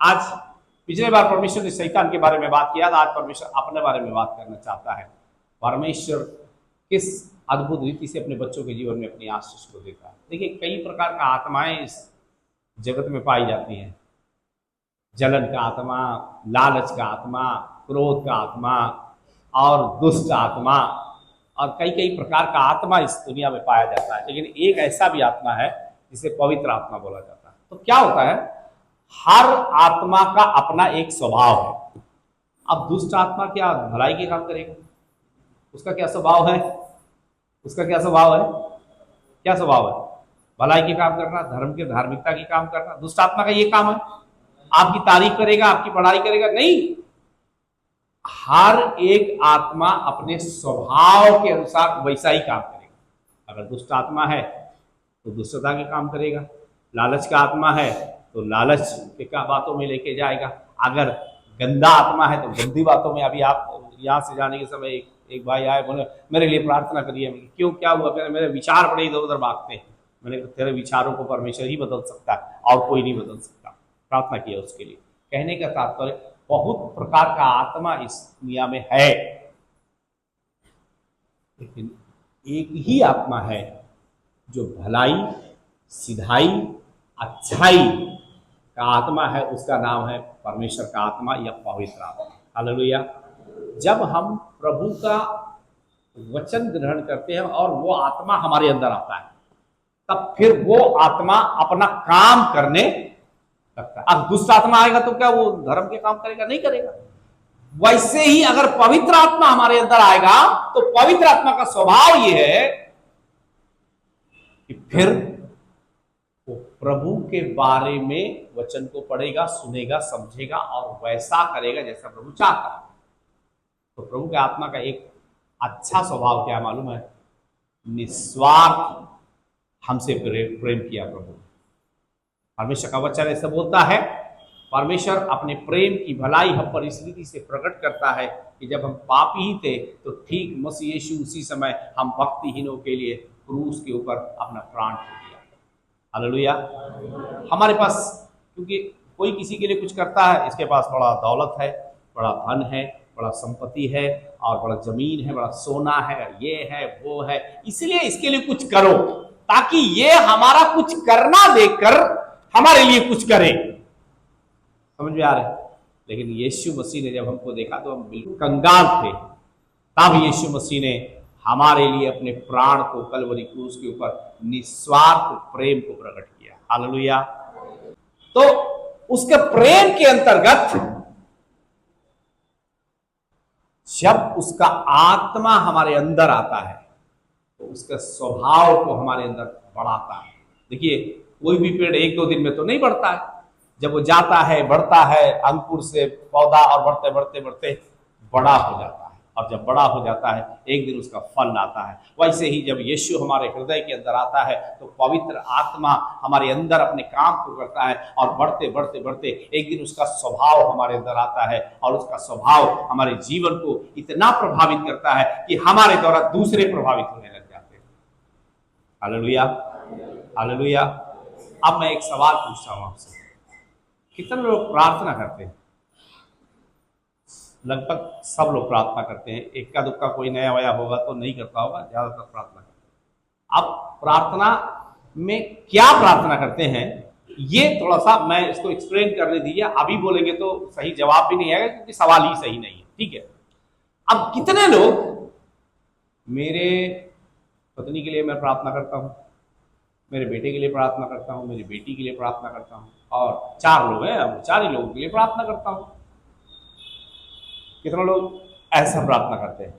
आज पिछले बार परमेश्वर ने शैतान के बारे में बात किया था, आज परमेश्वर अपने बारे में बात करना चाहता है। परमेश्वर किस अद्भुत रीति से अपने बच्चों के जीवन में अपनी आशीष को देता है। देखिए, कई प्रकार का आत्माएं इस जगत में पाई जाती हैं। जलन का आत्मा, लालच का आत्मा, क्रोध का आत्मा और दुष्ट आत्मा, और कई कई प्रकार का आत्मा इस दुनिया में पाया जाता है। लेकिन एक ऐसा भी आत्मा है जिसे पवित्र आत्मा बोला जाता है। तो क्या होता है, हर आत्मा का अपना एक स्वभाव है। अब दुष्ट आत्मा क्या भलाई के काम करेगा? उसका क्या स्वभाव है? उसका क्या स्वभाव है? क्या स्वभाव है? भलाई के काम करना, धर्म के धार्मिकता के काम करना। दुष्ट आत्मा का ये काम है। आपकी तारीफ करेगा, आपकी बड़ाई करेगा नहीं। हर एक आत्मा अपने स्वभाव के अनुसार वैसा ही काम करेगा। अगर दुष्ट आत्मा है तो दुष्टता के काम करेगा, लालच का आत्मा है तो लालच के बातों में लेके जाएगा, अगर गंदा आत्मा है तो गंदी बातों में। अभी आप यहाँ से जाने के समय एक भाई आए, बोले मेरे लिए प्रार्थना करिए। क्यों, क्या हुआ? मेरे विचार बड़े इधर उधर भागते हैं। मैंने कहा तेरे विचारों को परमेश्वर ही बदल सकता है और कोई नहीं बदल सकता। प्रार्थना किया उसके लिए। कहने का तात्पर्य, बहुत प्रकार का आत्मा इस दुनिया में है, लेकिन एक ही आत्मा है जो भलाई, सिधाई, अच्छाई का आत्मा है। उसका नाम है परमेश्वर का आत्मा या पवित्र आत्मा। हालेलुया। जब हम प्रभु का वचन ग्रहण करते हैं और वो आत्मा हमारे अंदर आता है, तब फिर वो आत्मा अपना काम करने लगता है। अब दुष्ट आत्मा आएगा तो क्या वो धर्म के काम करेगा? नहीं करेगा। वैसे ही अगर पवित्र आत्मा हमारे अंदर आएगा तो पवित्र आत्मा का स्वभाव ये है कि फिर वो प्रभु के बारे में वचन को पढ़ेगा, सुनेगा, समझेगा और वैसा करेगा जैसा प्रभु चाहता है। तो प्रभु के आत्मा का एक अच्छा स्वभाव क्या मालूम है? निस्वार्थ हमसे प्रेम किया प्रभु। परमेश्वर का वचन ऐसे बोलता है, परमेश्वर अपने प्रेम की भलाई हम पर इस रीति से प्रकट करता है कि जब हम पापी ही थे तो ठीक मसीह यीशु उसी समय हम भक्तिहीनों के लिए क्रूस के ऊपर अपना प्राण दे दिया। हालेलुया। हमारे पास, क्योंकि कोई किसी के लिए कुछ करता है, इसके पास बड़ा दौलत है, बड़ा धन है, बड़ा संपत्ति है और बड़ा जमीन है, बड़ा सोना है, ये है वो है, इसलिए इसके लिए कुछ करो ताकि ये हमारा कुछ करना देखकर हमारे लिए कुछ करे। समझ में आ रहा है? लेकिन यीशु मसीह ने जब हमको देखा तो हम बिल्कुल कंगाल थे, तब यीशु मसीह ने हमारे लिए अपने प्राण को कलवरी क्रूस के ऊपर निस्वार्थ प्रेम को प्रकट किया। हालेलुया। तो उसके प्रेम के अंतर्गत जब उसका आत्मा हमारे अंदर आता है तो उसके स्वभाव को हमारे अंदर बढ़ाता है। देखिए, कोई भी पेड़ एक दो दिन में तो नहीं बढ़ता है। जब वो जाता है, बढ़ता है, अंकुर से पौधा, और बढ़ते बढ़ते बढ़ते बड़ा हो जाता है, और जब बड़ा हो जाता है एक दिन उसका फल आता है। वैसे ही जब यीशु हमारे हृदय के अंदर आता है तो पवित्र आत्मा हमारे अंदर अपने काम को करता है, और बढ़ते बढ़ते बढ़ते एक दिन उसका स्वभाव हमारे अंदर आता है, और उसका स्वभाव हमारे जीवन को इतना प्रभावित करता है कि हमारे द्वारा दूसरे प्रभावित होने लग जाते हैं। Hallelujah, hallelujah. अब मैं एक सवाल पूछता हूं आपसे, कितने लोग प्रार्थना करते हैं? लगभग सब लोग प्रार्थना करते हैं। इक्का दुक्का कोई नया वया होगा तो नहीं करता होगा, ज्यादातर प्रार्थना करते हैं। अब प्रार्थना में क्या प्रार्थना करते हैं, ये थोड़ा सा मैं इसको एक्सप्लेन करने दीजिए। अभी बोलेंगे तो सही जवाब भी नहीं आएगा, क्योंकि सवाल ही सही नहीं है। ठीक है। अब कितने लोग, मेरे पत्नी के लिए मैं प्रार्थना करता हूँ, मेरे बेटे के लिए प्रार्थना करता हूँ, मेरी बेटी के लिए प्रार्थना करता हूँ, और 4 लोग हैं, अब 4 ही लोगों के लिए प्रार्थना करता हूँ। कितने लोग ऐसा प्रार्थना करते हैं?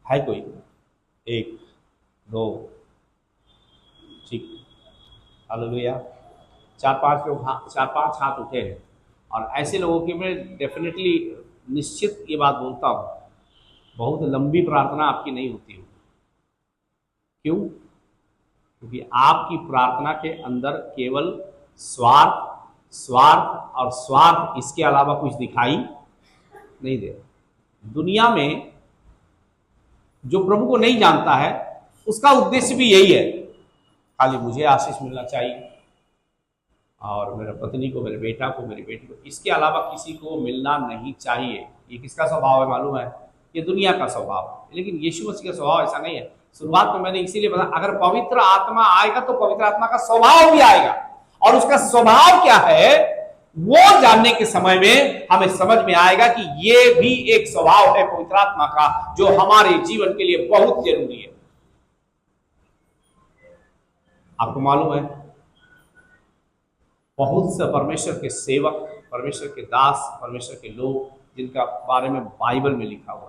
है कोई? 1 2, ठीक। हालेलुया। 4-5 लोग, 4-5 हाथ उठे हैं। और ऐसे लोगों की मैं डेफिनेटली निश्चित ये बात बोलता हूँ, बहुत लंबी प्रार्थना आपकी नहीं होती है। क्यों? क्योंकि आपकी प्रार्थना के अंदर केवल स्वार्थ, स्वार्थ और स्वार्थ, इसके अलावा कुछ दिखाई नहीं दे। दुनिया में जो प्रभु को नहीं जानता है उसका उद्देश्य भी यही है, खाली मुझे आशीष मिलना चाहिए, और मेरे पत्नी को, मेरे बेटा को, मेरी बेटी को, इसके अलावा किसी को मिलना नहीं चाहिए। ये किसका स्वभाव है मालूम है? ये दुनिया का स्वभाव है, लेकिन यीशु मसीह का स्वभाव ऐसा नहीं है। शुरुआत में मैंने इसीलिए बताया, अगर पवित्र आत्मा आएगा तो पवित्र आत्मा का स्वभाव भी आएगा, और उसका स्वभाव क्या है वो जानने के समय में हमें समझ में आएगा कि ये भी एक स्वभाव है पवित्र आत्मा का, जो हमारे जीवन के लिए बहुत जरूरी है। आपको मालूम है, बहुत से परमेश्वर के सेवक, परमेश्वर के दास, परमेश्वर के लोग जिनका बारे में बाइबल में लिखा हुआ है,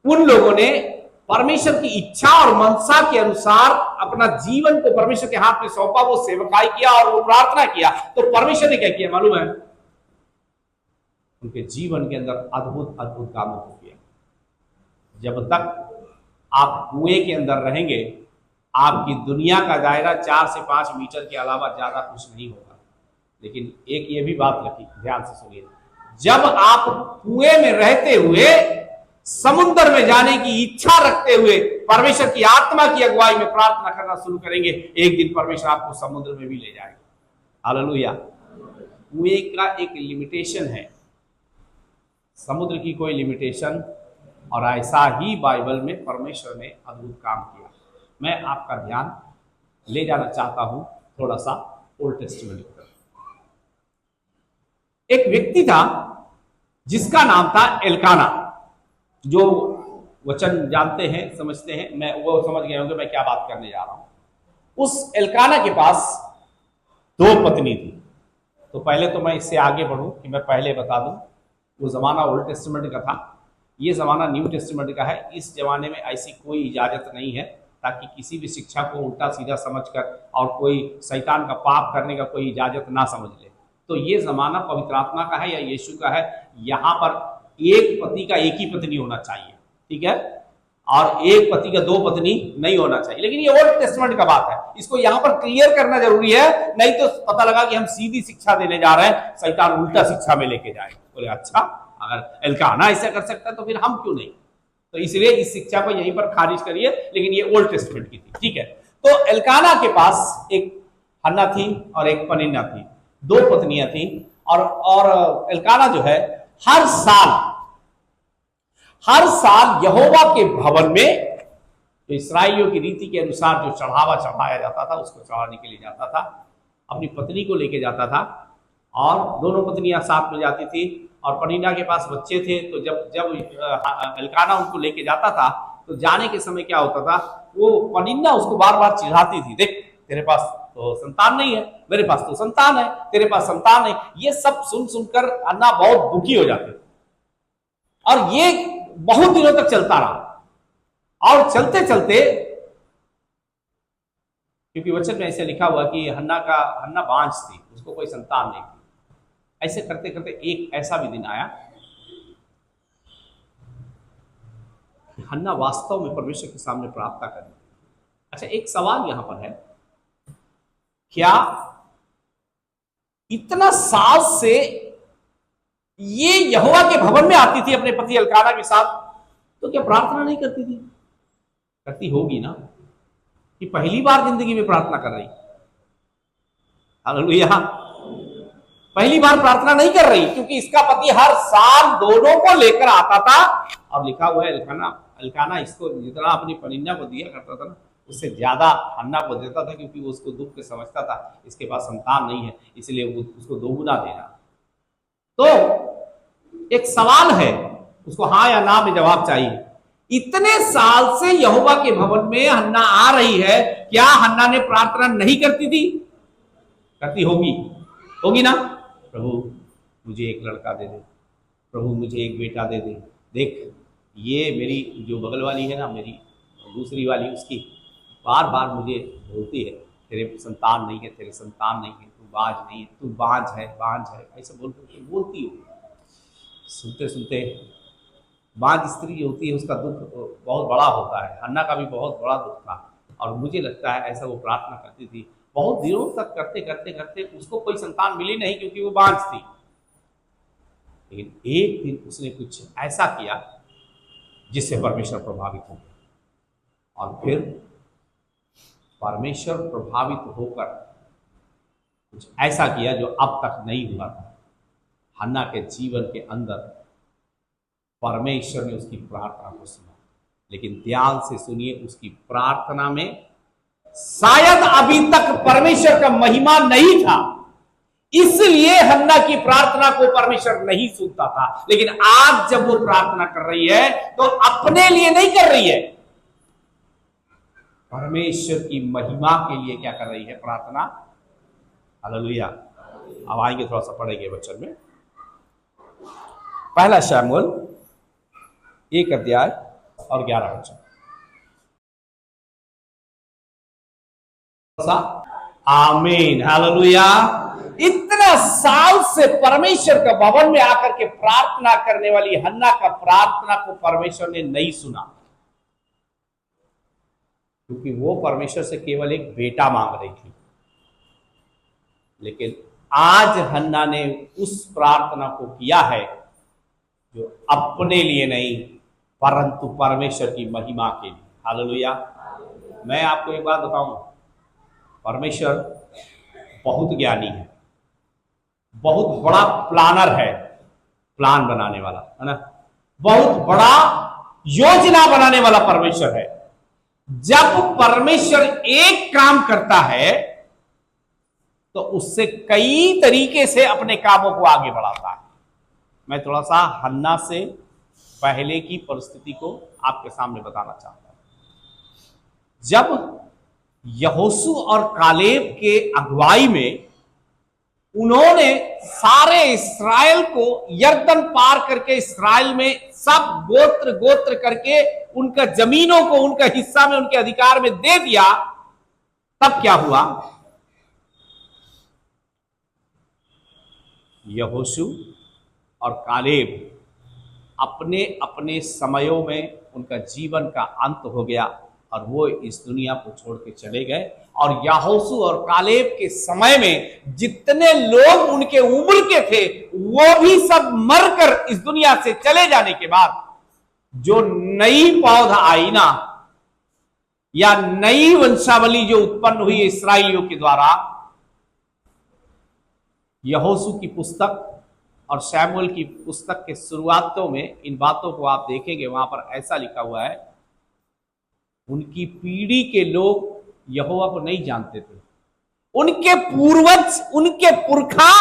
उन लोगों ने परमेश्वर की इच्छा और मनसा के अनुसार अपना जीवन को परमेश्वर के हाथ में सौंपा, वो सेवकाई किया और वो प्रार्थना किया। तो परमेश्वर ने क्या किया मालूम है? उनके जीवन के अंदर अद्भुत अद्भुत कामों को किया। जब तक आप कुएं के अंदर रहेंगे, आपकी दुनिया का दायरा 4 से 5 मीटर के अलावा ज्यादा कुछ नहीं होगा। लेकिन एक ये भी बात रखिए, ध्यान से सुनिए, जब आप कुएं में रहते हुए समुद्र में जाने की इच्छा रखते हुए परमेश्वर की आत्मा की अगुवाई में प्रार्थना करना शुरू करेंगे, एक दिन परमेश्वर आपको समुद्र में भी ले जाएगा। हालेलुया। कुएं का एक लिमिटेशन है, समुद्र की कोई लिमिटेशन, और ऐसा ही बाइबल में परमेश्वर ने अद्भुत काम किया। मैं आपका ध्यान ले जाना चाहता हूं थोड़ा सा ओल्ड टेस्टामेंट की तरफ। एक व्यक्ति था जिसका नाम था एल्काना। जो वचन जानते हैं, समझते हैं, मैं वो समझ गए होंगे मैं क्या बात करने जा रहा हूं। उस एल्काना के पास 2 पत्नी थी। तो पहले तो मैं इससे आगे बढ़ूं कि मैं पहले बता दूं, वो जमाना ओल्ड टेस्टामेंट का था, ये जमाना न्यू टेस्टामेंट का है। इस जमाने में ऐसी कोई इजाजत नहीं है ताकि किसी भी शिक्षा को उल्टा सीधा समझकर और कोई शैतान का पाप करने का कोई इजाजत ना समझ ले। तो ये जमाना पवित्र आत्मा का है या यीशु का है। यहाँ पर एक पति का एक ही पत्नी होना चाहिए, ठीक है, और एक पति का 2 पत्नी नहीं होना चाहिए। लेकिन ये ओल्ड टेस्टामेंट का बात है, इसको यहाँ पर क्लियर करना जरूरी है, नहीं तो पता लगा कि हम सीधी शिक्षा देने जा रहे हैं, शैतान उल्टा शिक्षा में लेके जाएगा। बोले अच्छा, अगर एल्काना ऐसा कर सकता है तो फिर हम क्यों नहीं? तो इसलिए इस शिक्षा को यहीं पर खारिज करिए। लेकिन ये ओल्ड टेस्टामेंट की थी, ठीक है। तो एल्काना के पास एक हन्ना थी और एक पनिन्ना थी, 2 पत्नियां थी। और एल्काना जो है हर साल यहोवा के भवन में, तो इस्राएलियों की रीति के अनुसार जो चढ़ावा चढ़ाया जाता था उसको चढ़ाने के लिए जाता था, अपनी पत्नी को लेके जाता था, और दोनों पत्नियां साथ में जाती थी। और पनिन्ना के पास बच्चे थे, तो जब एल्काना उनको लेके जाता था तो जाने के समय क्या होता था, वो पनिन्ना उसको बार बार चिढ़ाती थी, देख तेरे पास तो संतान नहीं है, मेरे पास तो संतान है, तेरे पास संतान है। ये सब सुन सुनकर अन्ना बहुत दुखी हो जाते थे, और ये बहुत दिनों तक चलता रहा। और चलते चलते, क्योंकि वचन में ऐसे लिखा हुआ कि हन्ना बांझ थी, उसको कोई संतान नहीं थी। ऐसे करते करते एक ऐसा भी दिन आया कि हन्ना वास्तव में परमेश्वर के सामने प्रार्थना करनी। अच्छा, एक सवाल यहां पर है, क्या इतना साल से ये यहोवा के भवन में आती थी अपने पति एल्काना के साथ, तो क्या प्रार्थना नहीं करती थी? करती होगी ना, कि पहली बार जिंदगी में प्रार्थना कर रही। हालेलुया। पहली बार प्रार्थना नहीं कर रही, क्योंकि इसका पति हर साल दोनों को लेकर आता था। और लिखा हुआ है एल्काना इसको जितना अपनी पनिन्ना को दिया करता था ना, उससे ज्यादा हन्ना को देता था, क्योंकि वो उसको दुख के समझता था इसके पास संतान नहीं है, इसलिए वो उसको दोगुना देना। तो एक सवाल है, उसको हाँ या ना में जवाब चाहिए। इतने साल से यहोवा के भवन में हन्ना आ रही है, क्या हन्ना ने प्रार्थना नहीं करती थी? करती होगी ना। प्रभु मुझे एक लड़का दे दे, प्रभु मुझे एक बेटा दे दे। देख, ये मेरी जो बगल वाली है ना, मेरी दूसरी वाली, उसकी बार बार मुझे बोलती है तेरे संतान नहीं है, तेरे संतान नहीं है, तू बांझ नहीं है, तू बांझ है, ऐसे बोलती हो। सुनते सुनते बांझ स्त्री होती है, उसका दुख बहुत बड़ा होता है। हन्ना का भी बहुत बड़ा दुख था, और मुझे लगता है ऐसा वो प्रार्थना करती थी। बहुत दिनों तक करते करते करते उसको कोई संतान मिली नहीं, क्योंकि वो बांझ थी। लेकिन एक दिन उसने कुछ ऐसा किया जिससे परमेश्वर प्रभावित हो गया, और फिर परमेश्वर प्रभावित होकर कुछ ऐसा किया जो अब तक नहीं हुआ था। हन्ना के जीवन के अंदर परमेश्वर ने उसकी प्रार्थना को सुना, लेकिन ध्यान से सुनिए, उसकी प्रार्थना में शायद अभी तक परमेश्वर का महिमा नहीं था, इसलिए हन्ना की प्रार्थना को परमेश्वर नहीं सुनता था। लेकिन आज जब वो प्रार्थना कर रही है तो अपने लिए नहीं कर रही है, परमेश्वर की महिमा के लिए क्या कर रही है? प्रार्थना। हालेलुया। अब आएंगे, थोड़ा सा पढ़ेंगे वचन में। पहला शमूएल 1 अध्याय और 11 वचन। आमीन, हालेलुया। इतना साल से परमेश्वर का भवन में आकर के प्रार्थना करने वाली हन्ना का प्रार्थना को परमेश्वर ने नहीं सुना, क्योंकि वो परमेश्वर से केवल एक बेटा मांग रही थी। लेकिन आज हन्ना ने उस प्रार्थना को किया है जो अपने लिए नहीं, परंतु परमेश्वर की महिमा के लिए। हालेलुया। मैं आपको एक बात बताऊं, परमेश्वर बहुत ज्ञानी है, बहुत बड़ा प्लानर है, प्लान बनाने वाला है ना, बहुत बड़ा योजना बनाने वाला परमेश्वर है। जब परमेश्वर एक काम करता है तो उससे कई तरीके से अपने कामों को आगे बढ़ाता है। मैं थोड़ा सा हन्ना से पहले की परिस्थिति को आपके सामने बताना चाहता हूं। जब यहोशू और कालेब के अगुवाई में उन्होंने सारे इस्राएल को यरदन पार करके इस्राएल में सब गोत्र गोत्र करके उनका जमीनों को उनका हिस्सा में उनके अधिकार में दे दिया, तब क्या हुआ? यहोशू और कालेब अपने अपने समयों में उनका जीवन का अंत हो गया और वो इस दुनिया को छोड़ के चले गए। और यहोशू और कालेब के समय में जितने लोग उनके उम्र के थे वो भी सब मरकर इस दुनिया से चले जाने के बाद जो नई पौधा आई ना, या नई वंशावली जो उत्पन्न हुई इस्राएलियों के द्वारा, यहोशू की पुस्तक और शमूएल की पुस्तक के शुरुआतों में इन बातों को आप देखेंगे, वहां पर ऐसा लिखा हुआ है, उनकी पीढ़ी के लोग यहोवा को नहीं जानते थे। उनके पूर्वज, उनके पुरखा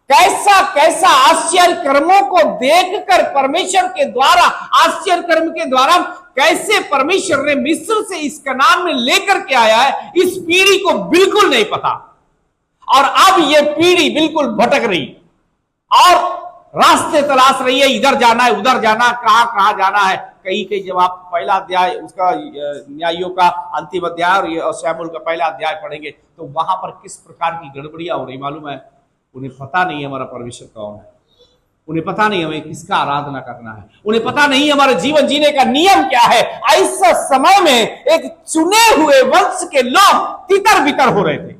कैसा कैसा आश्चर्य कर्मों को देखकर परमेश्वर के द्वारा, आश्चर्य कर्म के द्वारा कैसे परमेश्वर ने मिस्र से इस कनान में लेकर के आया है, इस पीढ़ी को बिल्कुल नहीं पता। और अब ये पीढ़ी बिल्कुल भटक रही और रास्ते तलाश रही है, इधर जाना है, उधर जाना, कहां कहां जाना है। कई कई जब आप पहला अध्याय उसका न्यायियों का अंतिम अध्याय और शमूएल का पहला अध्याय पढ़ेंगे तो वहां पर किस प्रकार की गड़बड़ियां हो रही मालूम है। उन्हें पता नहीं हमारा परमेश्वर कौन है, उन्हें पता नहीं हमें किसका आराधना करना है, उन्हें पता नहीं हमारे जीवन जीने का नियम क्या है। ऐसा समय में एक चुने हुए वंश के लोग तितर बितर हो रहे थे।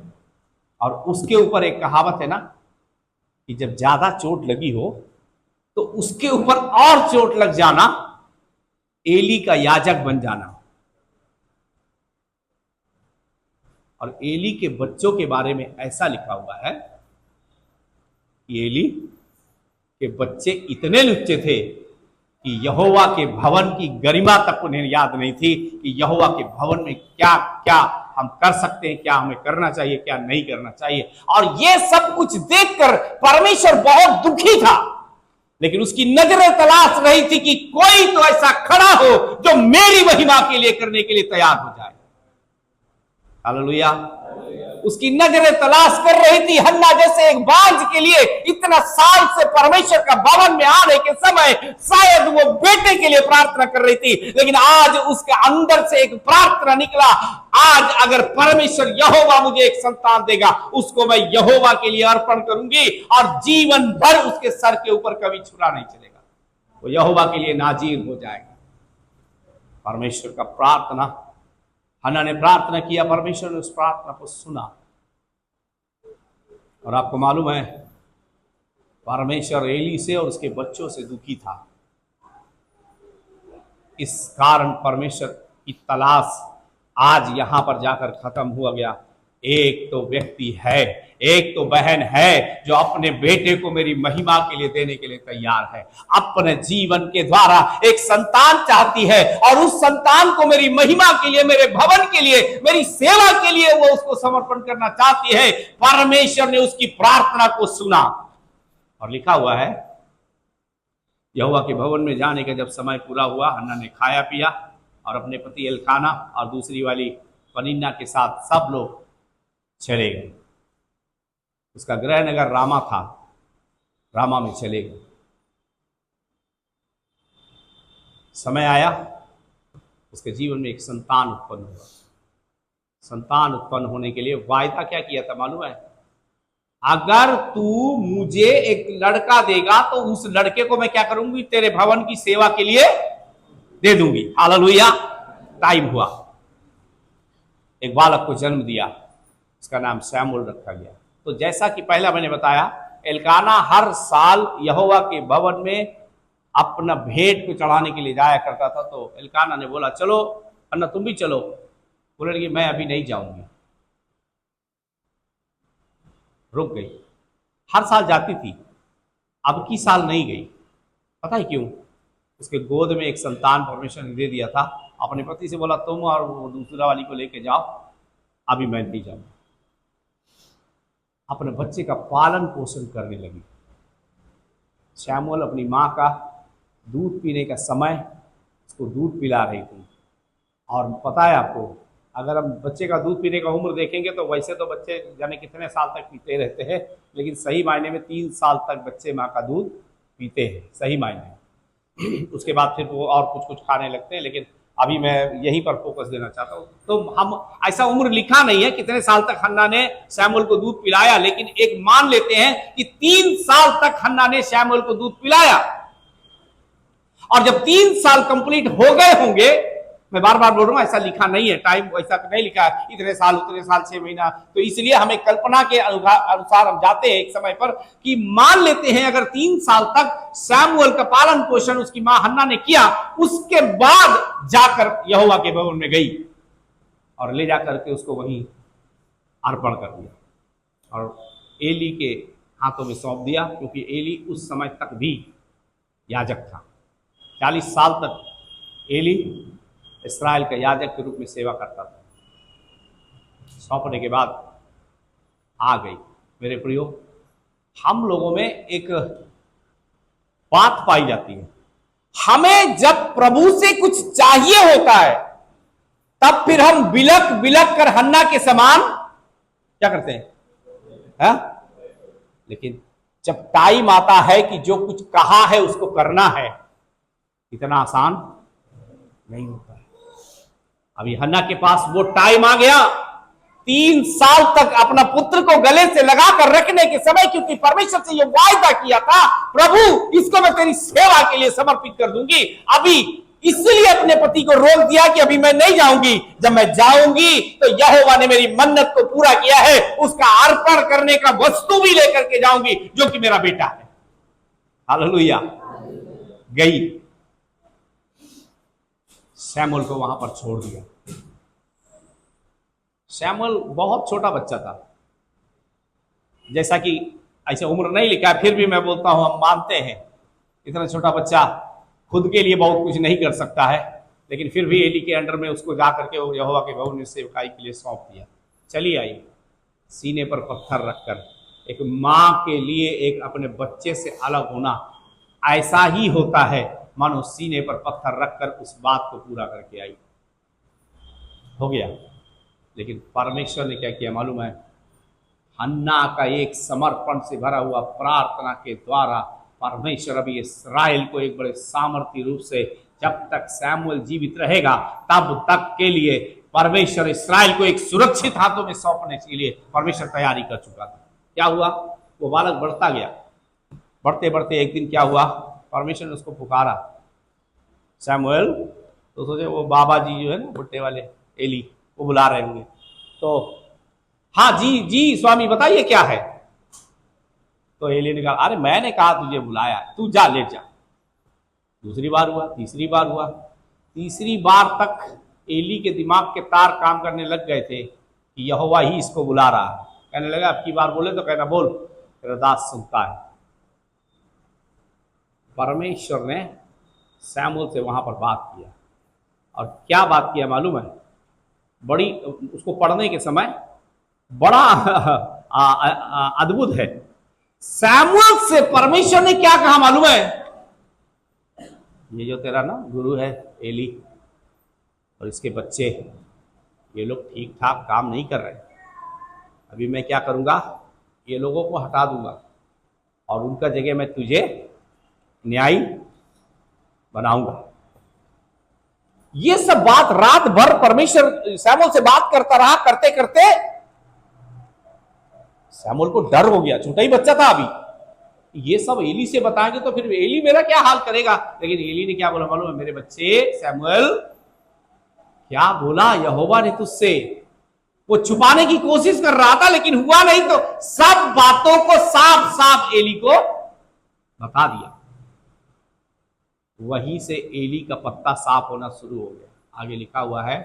और उसके ऊपर एक कहावत है ना कि जब ज्यादा चोट लगी हो तो उसके ऊपर और चोट लग जाना, एली का याजक बन जाना। और एली के बच्चों के बारे में ऐसा लिखा हुआ है कि एली के बच्चे इतने लुच्चे थे कि यहोवा के भवन की गरिमा तक उन्हें याद नहीं थी कि यहोवा के भवन में क्या क्या हम कर सकते हैं, क्या हमें करना चाहिए, क्या नहीं करना चाहिए। और ये सब कुछ देखकर परमेश्वर बहुत दुखी था, लेकिन उसकी नजरें तलाश रही थी कि कोई तो ऐसा खड़ा हो जो मेरी महिमा के लिए करने के लिए तैयार हो जाए। हालेलुया। उसकी नजरें तलाश कर रही थी हन्ना जैसे एक बांझ के लिए। इतना साल से परमेश्वर का भवन में आने के समय शायद वो बेटे के लिए प्रार्थना कर रही थी, लेकिन आज उसके अंदर से एक प्रार्थना निकला, आज अगर परमेश्वर यहोवा मुझे एक संतान देगा उसको मैं यहोवा के लिए अर्पण करूंगी और जीवन भर उसके सर के ऊपर कभी छुरा नहीं चलेगा, वो यहोवा के लिए नाजीर हो जाएगा। परमेश्वर का प्रार्थना, हन्ना ने प्रार्थना किया, परमेश्वर ने उस प्रार्थना को सुना। और आपको मालूम है परमेश्वर एली से और उसके बच्चों से दुखी था। इस कारण परमेश्वर की तलाश आज यहां पर जाकर खत्म हुआ गया। एक तो व्यक्ति है, एक तो बहन है जो अपने बेटे को मेरी महिमा के लिए देने के लिए तैयार है। अपने जीवन के द्वारा एक संतान चाहती है और उस संतान को मेरी महिमा के लिए, मेरे भवन के लिए, मेरी सेवा के लिए वो उसको समर्पण करना चाहती है। परमेश्वर ने उसकी प्रार्थना को सुना और लिखा हुआ है, यहोवा के भवन में जाने का जब समय पूरा हुआ, हन्ना ने खाया पिया और अपने पति एल्काना और दूसरी वाली पनिन्ना के साथ सब लोग चले गए। उसका गृह नगर रामा था, रामा में चले गए। समय आया, उसके जीवन में एक संतान उत्पन्न हुआ। संतान उत्पन्न होने के लिए वायदा क्या किया था मालूम है? अगर तू मुझे एक लड़का देगा तो उस लड़के को मैं क्या करूंगी, तेरे भवन की सेवा के लिए दे दूंगी। हालेलुया। टाइम हुआ, एक बालक को जन्म दिया, उसका नाम शमूएल रखा गया। तो जैसा कि पहला मैंने बताया, एल्काना हर साल यहोवा के भवन में अपना भेंट को चढ़ाने के लिए जाया करता था। तो एल्काना ने बोला, चलो अन्ना तुम भी चलो। बोले कि मैं अभी नहीं जाऊंगी। रुक गई। हर साल जाती थी, अब की साल नहीं गई। पता है क्यों? उसके गोद में एक संतान परमेश्वर ने दे दिया था। अपने पति से बोला, तुम और वो दूसरा वाली को लेके जाओ, अभी मैं नहीं जाऊंगा। अपने बच्चे का पालन पोषण करने लगी। शमूएल अपनी माँ का दूध पीने का समय उसको दूध पिला रही थी। और पता है आपको, अगर हम बच्चे का दूध पीने का उम्र देखेंगे तो वैसे तो बच्चे जाने कितने साल तक पीते रहते हैं, लेकिन सही मायने में 3 साल तक बच्चे माँ का दूध पीते हैं, सही मायने में। उसके बाद फिर वो और कुछ कुछ खाने लगते हैं, लेकिन अभी मैं यहीं पर फोकस देना चाहता हूँ। तो हम ऐसा उम्र लिखा नहीं है कितने साल तक हन्ना ने शमूएल को दूध पिलाया, लेकिन एक मान लेते हैं कि 3 साल तक हन्ना ने शमूएल को दूध पिलाया। और जब 3 साल कंप्लीट हो गए होंगे, मैं बार बार बोल रहा हूं, ऐसा लिखा नहीं है, टाइम ऐसा नहीं लिखा है इतने साल उतने साल 6 महीना, तो इसलिए हमें कल्पना के अनुसार हम जाते हैं एक समय पर कि मान लेते हैं अगर 3 साल तक शमूएल का पालन पोषण उसकी मां हन्ना ने किया, उसके बाद जाकर यहोवा के भवन में गई और ले जाकर के उसको वहीं अर्पण कर दिया और एली के हाथों में सौंप दिया, क्योंकि एली उस समय तक भी याजक था। 40 साल तक एली इस्राएल का याजक के रूप में सेवा करता था। सौंपने के बाद आ गई। मेरे प्रियो, हम लोगों में एक बात पाई जाती है, हमें जब प्रभु से कुछ चाहिए होता है तब फिर हम बिलक बिलक कर हन्ना के समान क्या करते हैं, है? लेकिन जब टाइम आता है कि जो कुछ कहा है उसको करना है, इतना आसान नहीं होता है। अभी हन्ना के पास वो टाइम आ गया, 3 साल तक अपना पुत्र को गले से लगा कर रखने के समय, क्योंकि परमेश्वर से ये वायदा किया था, प्रभु इसको मैं तेरी सेवा के लिए समर्पित कर दूंगी। अभी इसलिए अपने पति को रोक दिया कि अभी मैं नहीं जाऊंगी, जब मैं जाऊंगी तो यहोवा ने मेरी मन्नत को पूरा किया है, उसका अर्पण करने का वस्तु भी लेकर के जाऊंगी जो कि मेरा बेटा है। हालेलुया। गई, शमूएल को वहां पर छोड़ दिया। शमूएल बहुत छोटा बच्चा था, जैसा कि ऐसे उम्र नहीं लिखा है, फिर भी मैं बोलता हूं हम मानते हैं इतना छोटा बच्चा खुद के लिए बहुत कुछ नहीं कर सकता है, लेकिन फिर भी एली के अंडर में उसको जा करके वो यहोवा के भवन में सेवकाई के लिए सौंप दिया। चली आई, सीने पर पत्थर रखकर। एक माँ के लिए एक अपने बच्चे से अलग होना ऐसा ही होता है, मानो सीने पर पत्थर रखकर उस बात को पूरा करके आई। हो गया। लेकिन परमेश्वर ने क्या किया मालूम है? हन्ना का एक समर्पण से भरा हुआ प्रार्थना के द्वारा परमेश्वर अभी इस्राएल को एक बड़े सामर्थ्य रूप से, जब तक शमूएल जीवित रहेगा तब तक के लिए परमेश्वर इस्राएल को एक सुरक्षित हाथों में सौंपने के लिए परमेश्वर तैयारी कर चुका था। क्या हुआ? वो बालक बढ़ता गया। बढ़ते बढ़ते एक दिन क्या हुआ, परमेश्वर ने उसको पुकारा, शमूएल। तो सोचे वो बाबा जी जो है ना, बुट्टे वाले एली, वो बुला रहे होंगे। तो हाँ जी जी स्वामी बताइए क्या है। तो एली ने कहा, अरे मैंने कहा तुझे बुलाया, तू जा ले जा। दूसरी बार हुआ, तीसरी बार हुआ, तीसरी बार तक एली के दिमाग के तार काम करने लग गए थे कि यहोवा ही इसको बुला रहा है। कहने लगा अब की बार बोले तो कहना बोल, तेरा दास सुनता है। परमेश्वर ने सैमुअल से वहां पर बात किया, और क्या बात किया मालूम है? बड़ी, उसको पढ़ने के समय बड़ा अद्भुत है। सैमुअल से परमेश्वर ने क्या कहा मालूम है? ये जो तेरा ना गुरु है एली और इसके बच्चे, ये लोग ठीक ठाक काम नहीं कर रहे, अभी मैं क्या करूंगा, ये लोगों को हटा दूंगा और उनका जगह मैं तुझे न्यायी बनाऊंगा। ये सब बात रात भर परमेश्वर सैमुअल से बात करता रहा। करते करते सैमुअल को डर हो गया, छोटा ही बच्चा था अभी। ये सब एली से बताएंगे तो फिर एली मेरा क्या हाल करेगा। लेकिन एली ने क्या बोला मालूम है? मेरे बच्चे सैमुअल, क्या बोला यहोवा ने तुझसे? वो छुपाने की कोशिश कर रहा था लेकिन हुआ नहीं, तो सब बातों को साफ साफ एली को बता दिया। वहीं से एली का पत्ता साफ होना शुरू हो गया। आगे लिखा हुआ है,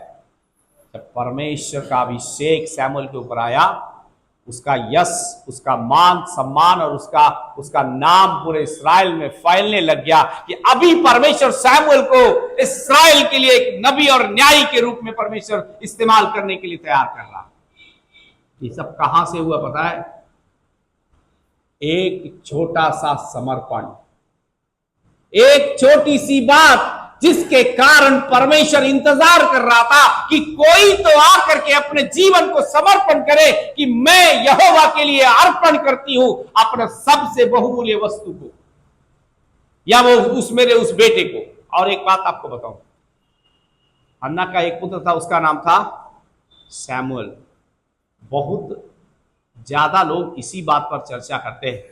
जब परमेश्वर का अभिषेक सैमुअल के ऊपर आया, उसका यश, उसका मान सम्मान और उसका नाम पूरे इस्राएल में फैलने लग गया कि अभी परमेश्वर सैमुअल को इस्राएल के लिए एक नबी और न्यायी के रूप में परमेश्वर इस्तेमाल करने के लिए तैयार कर रहा। ये सब कहां से हुआ पता है? एक छोटा सा समर्पण, एक छोटी सी बात जिसके कारण परमेश्वर इंतजार कर रहा था कि कोई तो आकर के अपने जीवन को समर्पण करे कि मैं यहोवा के लिए अर्पण करती हूं अपने सबसे बहुमूल्य वस्तु को, या वो मेरे उस बेटे को। और एक बात आपको बताऊं, हन्ना का एक पुत्र था, उसका नाम था सैमुअल। बहुत ज्यादा लोग इसी बात पर चर्चा करते हैं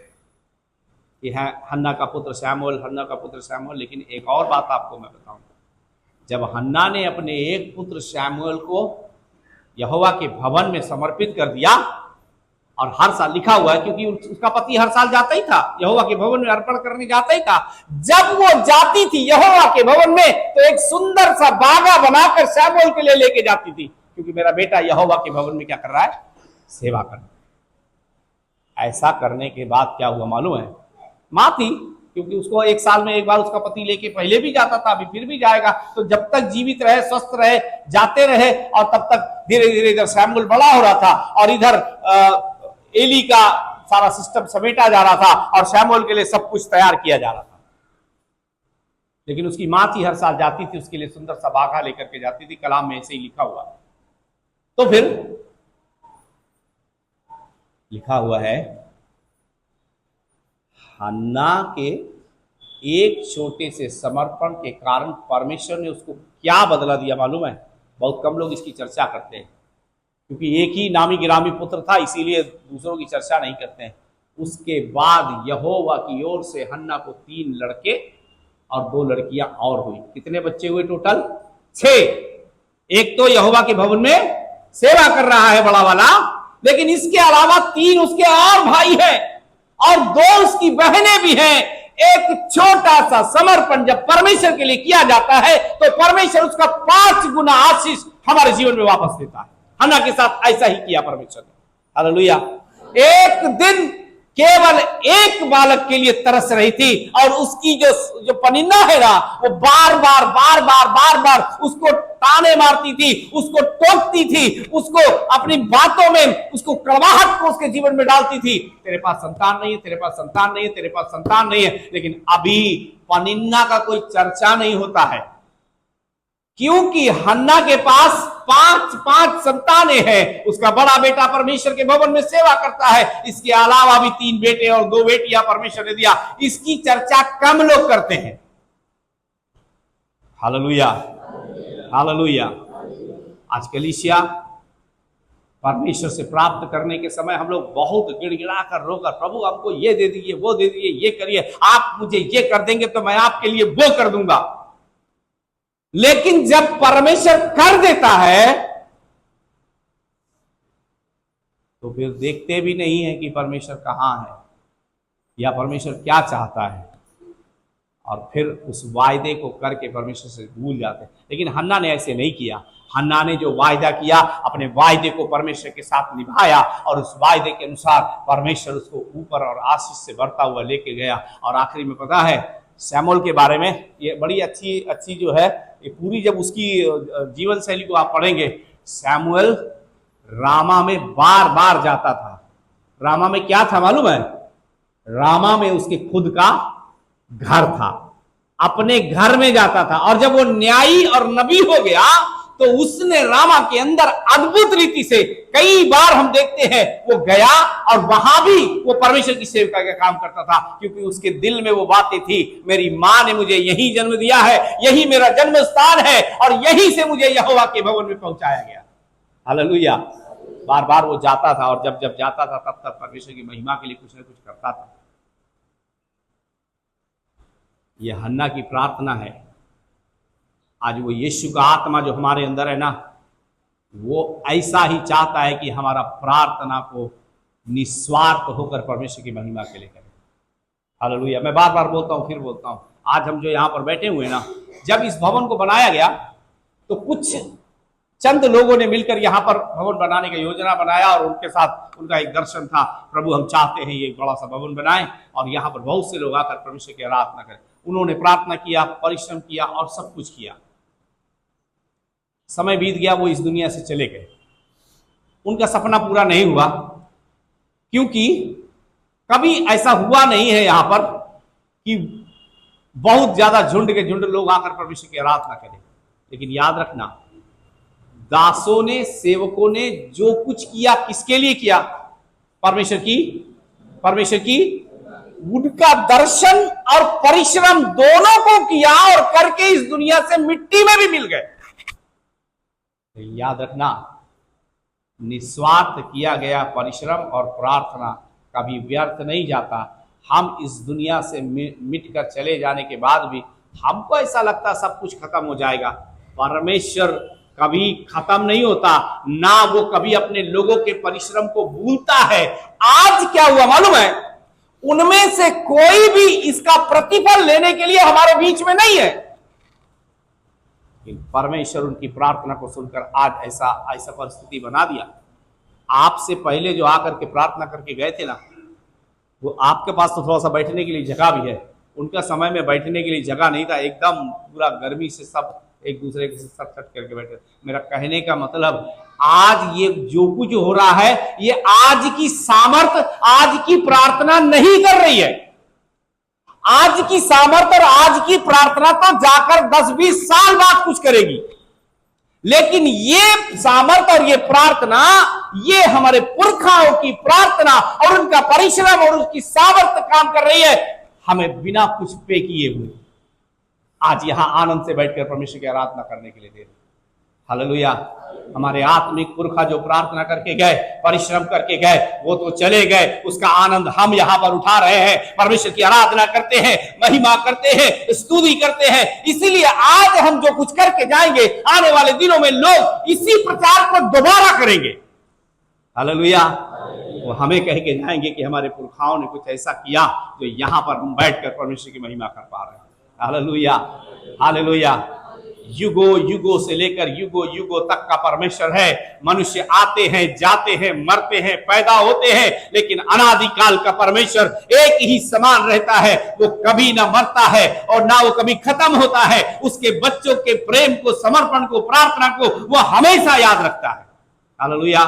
कि है हन्ना का पुत्र सैमुअल, हन्ना का पुत्र सैमुअल। लेकिन एक और बात आपको मैं बताऊं, जब हन्ना ने अपने एक पुत्र सैमुअल को यहोवा के भवन में समर्पित कर दिया, और हर साल लिखा हुआ है क्योंकि उसका पति हर साल जाता ही था यहोवा के भवन में, अर्पण करने जाता ही था। जब वो जाती थी यहोवा के भवन में तो एक सुंदर सा बागा बनाकर सैमुअल के लिए लेके जाती थी, क्योंकि मेरा बेटा यहोवा के भवन में क्या कर रहा है? सेवा कर रहा है। ऐसा करने के बाद क्या हुआ मालूम है? माँ थी, क्योंकि उसको एक साल में एक बार उसका पति लेके पहले भी जाता था, अभी फिर भी जाएगा, तो जब तक जीवित रहे, स्वस्थ रहे, जाते रहे। और तब तक धीरे धीरे इधर सैमुअल बड़ा हो रहा था और इधर एली का सारा सिस्टम समेटा जा रहा था और सैमुअल के लिए सब कुछ तैयार किया जा रहा था। लेकिन उसकी माँ थी, हर साल जाती थी, उसके लिए सुंदर सा बागा लेकर के जाती थी। कलाम में ऐसे ही लिखा हुआ। तो फिर लिखा हुआ है, हन्ना के एक छोटे से समर्पण के कारण परमेश्वर ने उसको क्या बदला दिया मालूम है? बहुत कम लोग इसकी चर्चा करते हैं, क्योंकि एक ही नामी गिरामी पुत्र था, इसीलिए दूसरों की चर्चा नहीं करते हैं। उसके बाद यहोवा की ओर से हन्ना को 3 लड़के और 2 लड़कियां और हुई। कितने बच्चे हुए टोटल? 6। एक तो यहोवा के भवन में सेवा कर रहा है बड़ा वाला, लेकिन इसके अलावा 3 उसके और भाई हैं और 2 उसकी बहनें भी हैं। एक छोटा सा समर्पण जब परमेश्वर के लिए किया जाता है तो परमेश्वर उसका 5 गुना आशीष हमारे जीवन में वापस देता है। हन्ना के साथ ऐसा ही किया परमेश्वर ने। हालेलुया। एक दिन केवल एक बालक के लिए तरस रही थी और उसकी जो पनिन्ना है ना, वो बार बार उसको ताने मारती थी, उसको टोकती थी, उसको अपनी बातों में उसको कड़वाहट को उसके जीवन में डालती थी। तेरे पास संतान नहीं है, तेरे पास संतान नहीं है, तेरे पास संतान नहीं है। लेकिन अभी पनिन्ना का कोई चर्चा नहीं होता है, क्योंकि हन्ना के पास 5 संतानें हैं। उसका बड़ा बेटा परमेश्वर के भवन में सेवा करता है, इसके अलावा भी 3 बेटे और 2 बेटियां परमेश्वर ने दिया। इसकी चर्चा कम लोग करते हैं। Hallelujah, hallelujah. आज कलीसिया परमेश्वर से प्राप्त करने के समय हम लोग बहुत गिड़गिड़ा कर रोकर, प्रभु हमको ये दे दीजिए, वो दे दीजिए, ये करिए, आप मुझे ये कर देंगे तो मैं आपके लिए वो कर दूंगा। लेकिन जब परमेश्वर कर देता है तो फिर देखते भी नहीं है कि परमेश्वर कहां है या परमेश्वर क्या चाहता है, और फिर उस वायदे को करके परमेश्वर से भूल जाते हैं। लेकिन हन्ना ने ऐसे नहीं किया। हन्ना ने जो वायदा किया, अपने वायदे को परमेश्वर के साथ निभाया और उस वायदे के अनुसार परमेश्वर उसको ऊपर और आशीष से भरता हुआ लेके गया। और आखिरी में पता है शमूएल के बारे में, ये बड़ी अच्छी अच्छी जो है ये पूरी, जब उसकी जीवन शैली को आप पढ़ेंगे, शमूएल रामा में बार बार जाता था। रामा में क्या था मालूम है? रामा में उसके खुद का घर था, अपने घर में जाता था। और जब वो न्यायी और नबी हो गया तो उसने रामा के अंदर अद्भुत रीति से कई बार हम देखते हैं वो गया और वहां भी वो परमेश्वर की सेवका का काम करता था, क्योंकि उसके दिल में वो बातें थी, मेरी मां ने मुझे यही जन्म दिया है, यही मेरा जन्म स्थान है और यहीं से मुझे यहोवा के भवन में पहुंचाया गया। हालेलुया। बार बार वो जाता था और जब जब जाता था तब तब परमेश्वर की महिमा के लिए कुछ न कुछ करता था। ये हन्ना की प्रार्थना है। आज वो यीशु का आत्मा जो हमारे अंदर है ना, वो ऐसा ही चाहता है कि हमारा प्रार्थना को निस्वार्थ होकर परमेश्वर की महिमा के लिए करें। हालेलुया। मैं बार बार बोलता हूं, फिर बोलता हूं, आज हम जो यहां पर बैठे हुए ना, जब इस भवन को बनाया गया तो कुछ चंद लोगों ने मिलकर यहाँ पर भवन बनाने का योजना बनाया और उनके साथ उनका एक दर्शन था, प्रभु हम चाहते हैं ये एक बड़ा सा भवन बनाएं और यहाँ पर बहुत से लोग आकर परमेश्वर की आराधना करें। उन्होंने प्रार्थना किया, परिश्रम किया और सब कुछ किया। समय बीत गया, वो इस दुनिया से चले गए। उनका सपना पूरा नहीं हुआ, क्योंकि कभी ऐसा हुआ नहीं है यहाँ पर कि बहुत ज्यादा झुंड के झुंड लोग आकर परमेश्वर की आराधना करें। लेकिन याद रखना, दासों ने, सेवकों ने जो कुछ किया किसके लिए किया? परमेश्वर की उनका दर्शन और परिश्रम दोनों को किया और करके इस दुनिया से मिट्टी में भी मिल गए। याद रखना, निस्वार्थ किया गया परिश्रम और प्रार्थना कभी व्यर्थ नहीं जाता। हम इस दुनिया से मिटकर चले जाने के बाद भी हमको ऐसा लगता सब कुछ खत्म हो जाएगा। परमेश्वर कभी खत्म नहीं होता, ना वो कभी अपने लोगों के परिश्रम को भूलता है। आज क्या हुआ मालूम है? उनमें से कोई भी इसका प्रतिफल लेने के लिए हमारे बीच में नहीं है, परमेश्वर उनकी प्रार्थना को सुनकर आज ऐसा परिस्थिति बना दिया। आपसे पहले जो आकर के प्रार्थना करके गए थे ना, वो आपके पास तो थोड़ा सा बैठने के लिए जगह भी है, उनका समय में बैठने के लिए जगह नहीं था। एकदम पूरा गर्मी से सब एक दूसरे के सट करके बैठे। मेरा कहने का मतलब, आज ये जो कुछ हो रहा है ये आज की सामर्थ, आज की प्रार्थना नहीं कर रही है। आज की सामर्थ और आज की प्रार्थना तो जाकर 10-20 साल बाद कुछ करेगी, लेकिन ये सामर्थ और ये प्रार्थना, ये हमारे पुरखाओं की प्रार्थना और उनका परिश्रम और उसकी सामर्थ काम कर रही है, हमें बिना कुछ पे किए हुए आज यहां आनंद से बैठकर परमेश्वर की आराधना करने के लिए दे रहे। हालेलुया। हमारे आत्मिक पुरखा जो प्रार्थना करके गए, परिश्रम करके गए, वो तो चले गए, उसका आनंद हम यहां पर उठा रहे हैं, परमेश्वर की आराधना करते हैं, महिमा करते हैं, स्तुति करते हैं। इसीलिए आज हम जो कुछ करके जाएंगे, आने वाले दिनों में लोग इसी प्रचार को दोबारा करेंगे। हालेलुया। वो हमें कह के जाएंगे कि हमारे पुरखाओं ने कुछ ऐसा किया जो यहां पर हम बैठकर परमेश्वर की महिमा कर पा रहे हैं। Hallelujah, hallelujah. युगो युगो से लेकर युगो युगो तक का परमेश्वर है। मनुष्य आते हैं, जाते हैं, मरते हैं, पैदा होते हैं, लेकिन अनादिकाल का परमेश्वर एक ही समान रहता है। वो कभी ना मरता है और ना वो कभी खत्म होता है। उसके बच्चों के प्रेम को, समर्पण को, प्रार्थना को वो हमेशा याद रखता है। हालेलुया।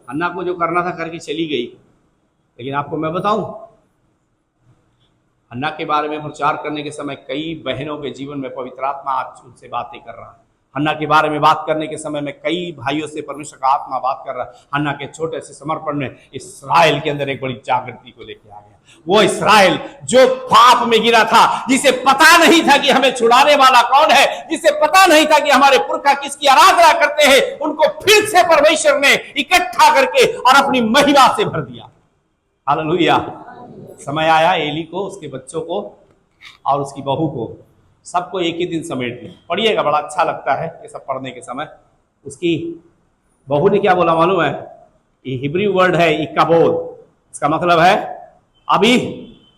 हन्ना को जो करना था करके चली गई, लेकिन आपको मैं बताऊं, हन्ना के बारे में प्रचार करने के समय कई बहनों के जीवन में पवित्र आत्मा आज उनसे बातें कर रहा है। हन्ना के बारे में बात करने के समय में कई भाइयों से परमेश्वर का आत्मा बात कर रहा है। हन्ना के छोटे से समर्पण में इस्राएल के अंदर एक बड़ी जागृति को लेके आ गया। वो इस्राएल जो पाप में गिरा था, जिसे पता नहीं था कि हमें छुड़ाने वाला कौन है, जिसे पता नहीं था कि हमारे पुरखा किसकी आराधना करते हैं, उनको फिर से परमेश्वर ने इकट्ठा करके और अपनी महिमा से भर दिया। हालेलुया। समय आया एली को, उसके बच्चों को और उसकी बहू को, सबको एक ही दिन समेट दिया। पढ़िएगा, बड़ा अच्छा लगता है ये सब पढ़ने के समय। उसकी बहू ने क्या बोला मालूम है? ये हिब्रू वर्ड है इकाबोद। इसका मतलब है अभी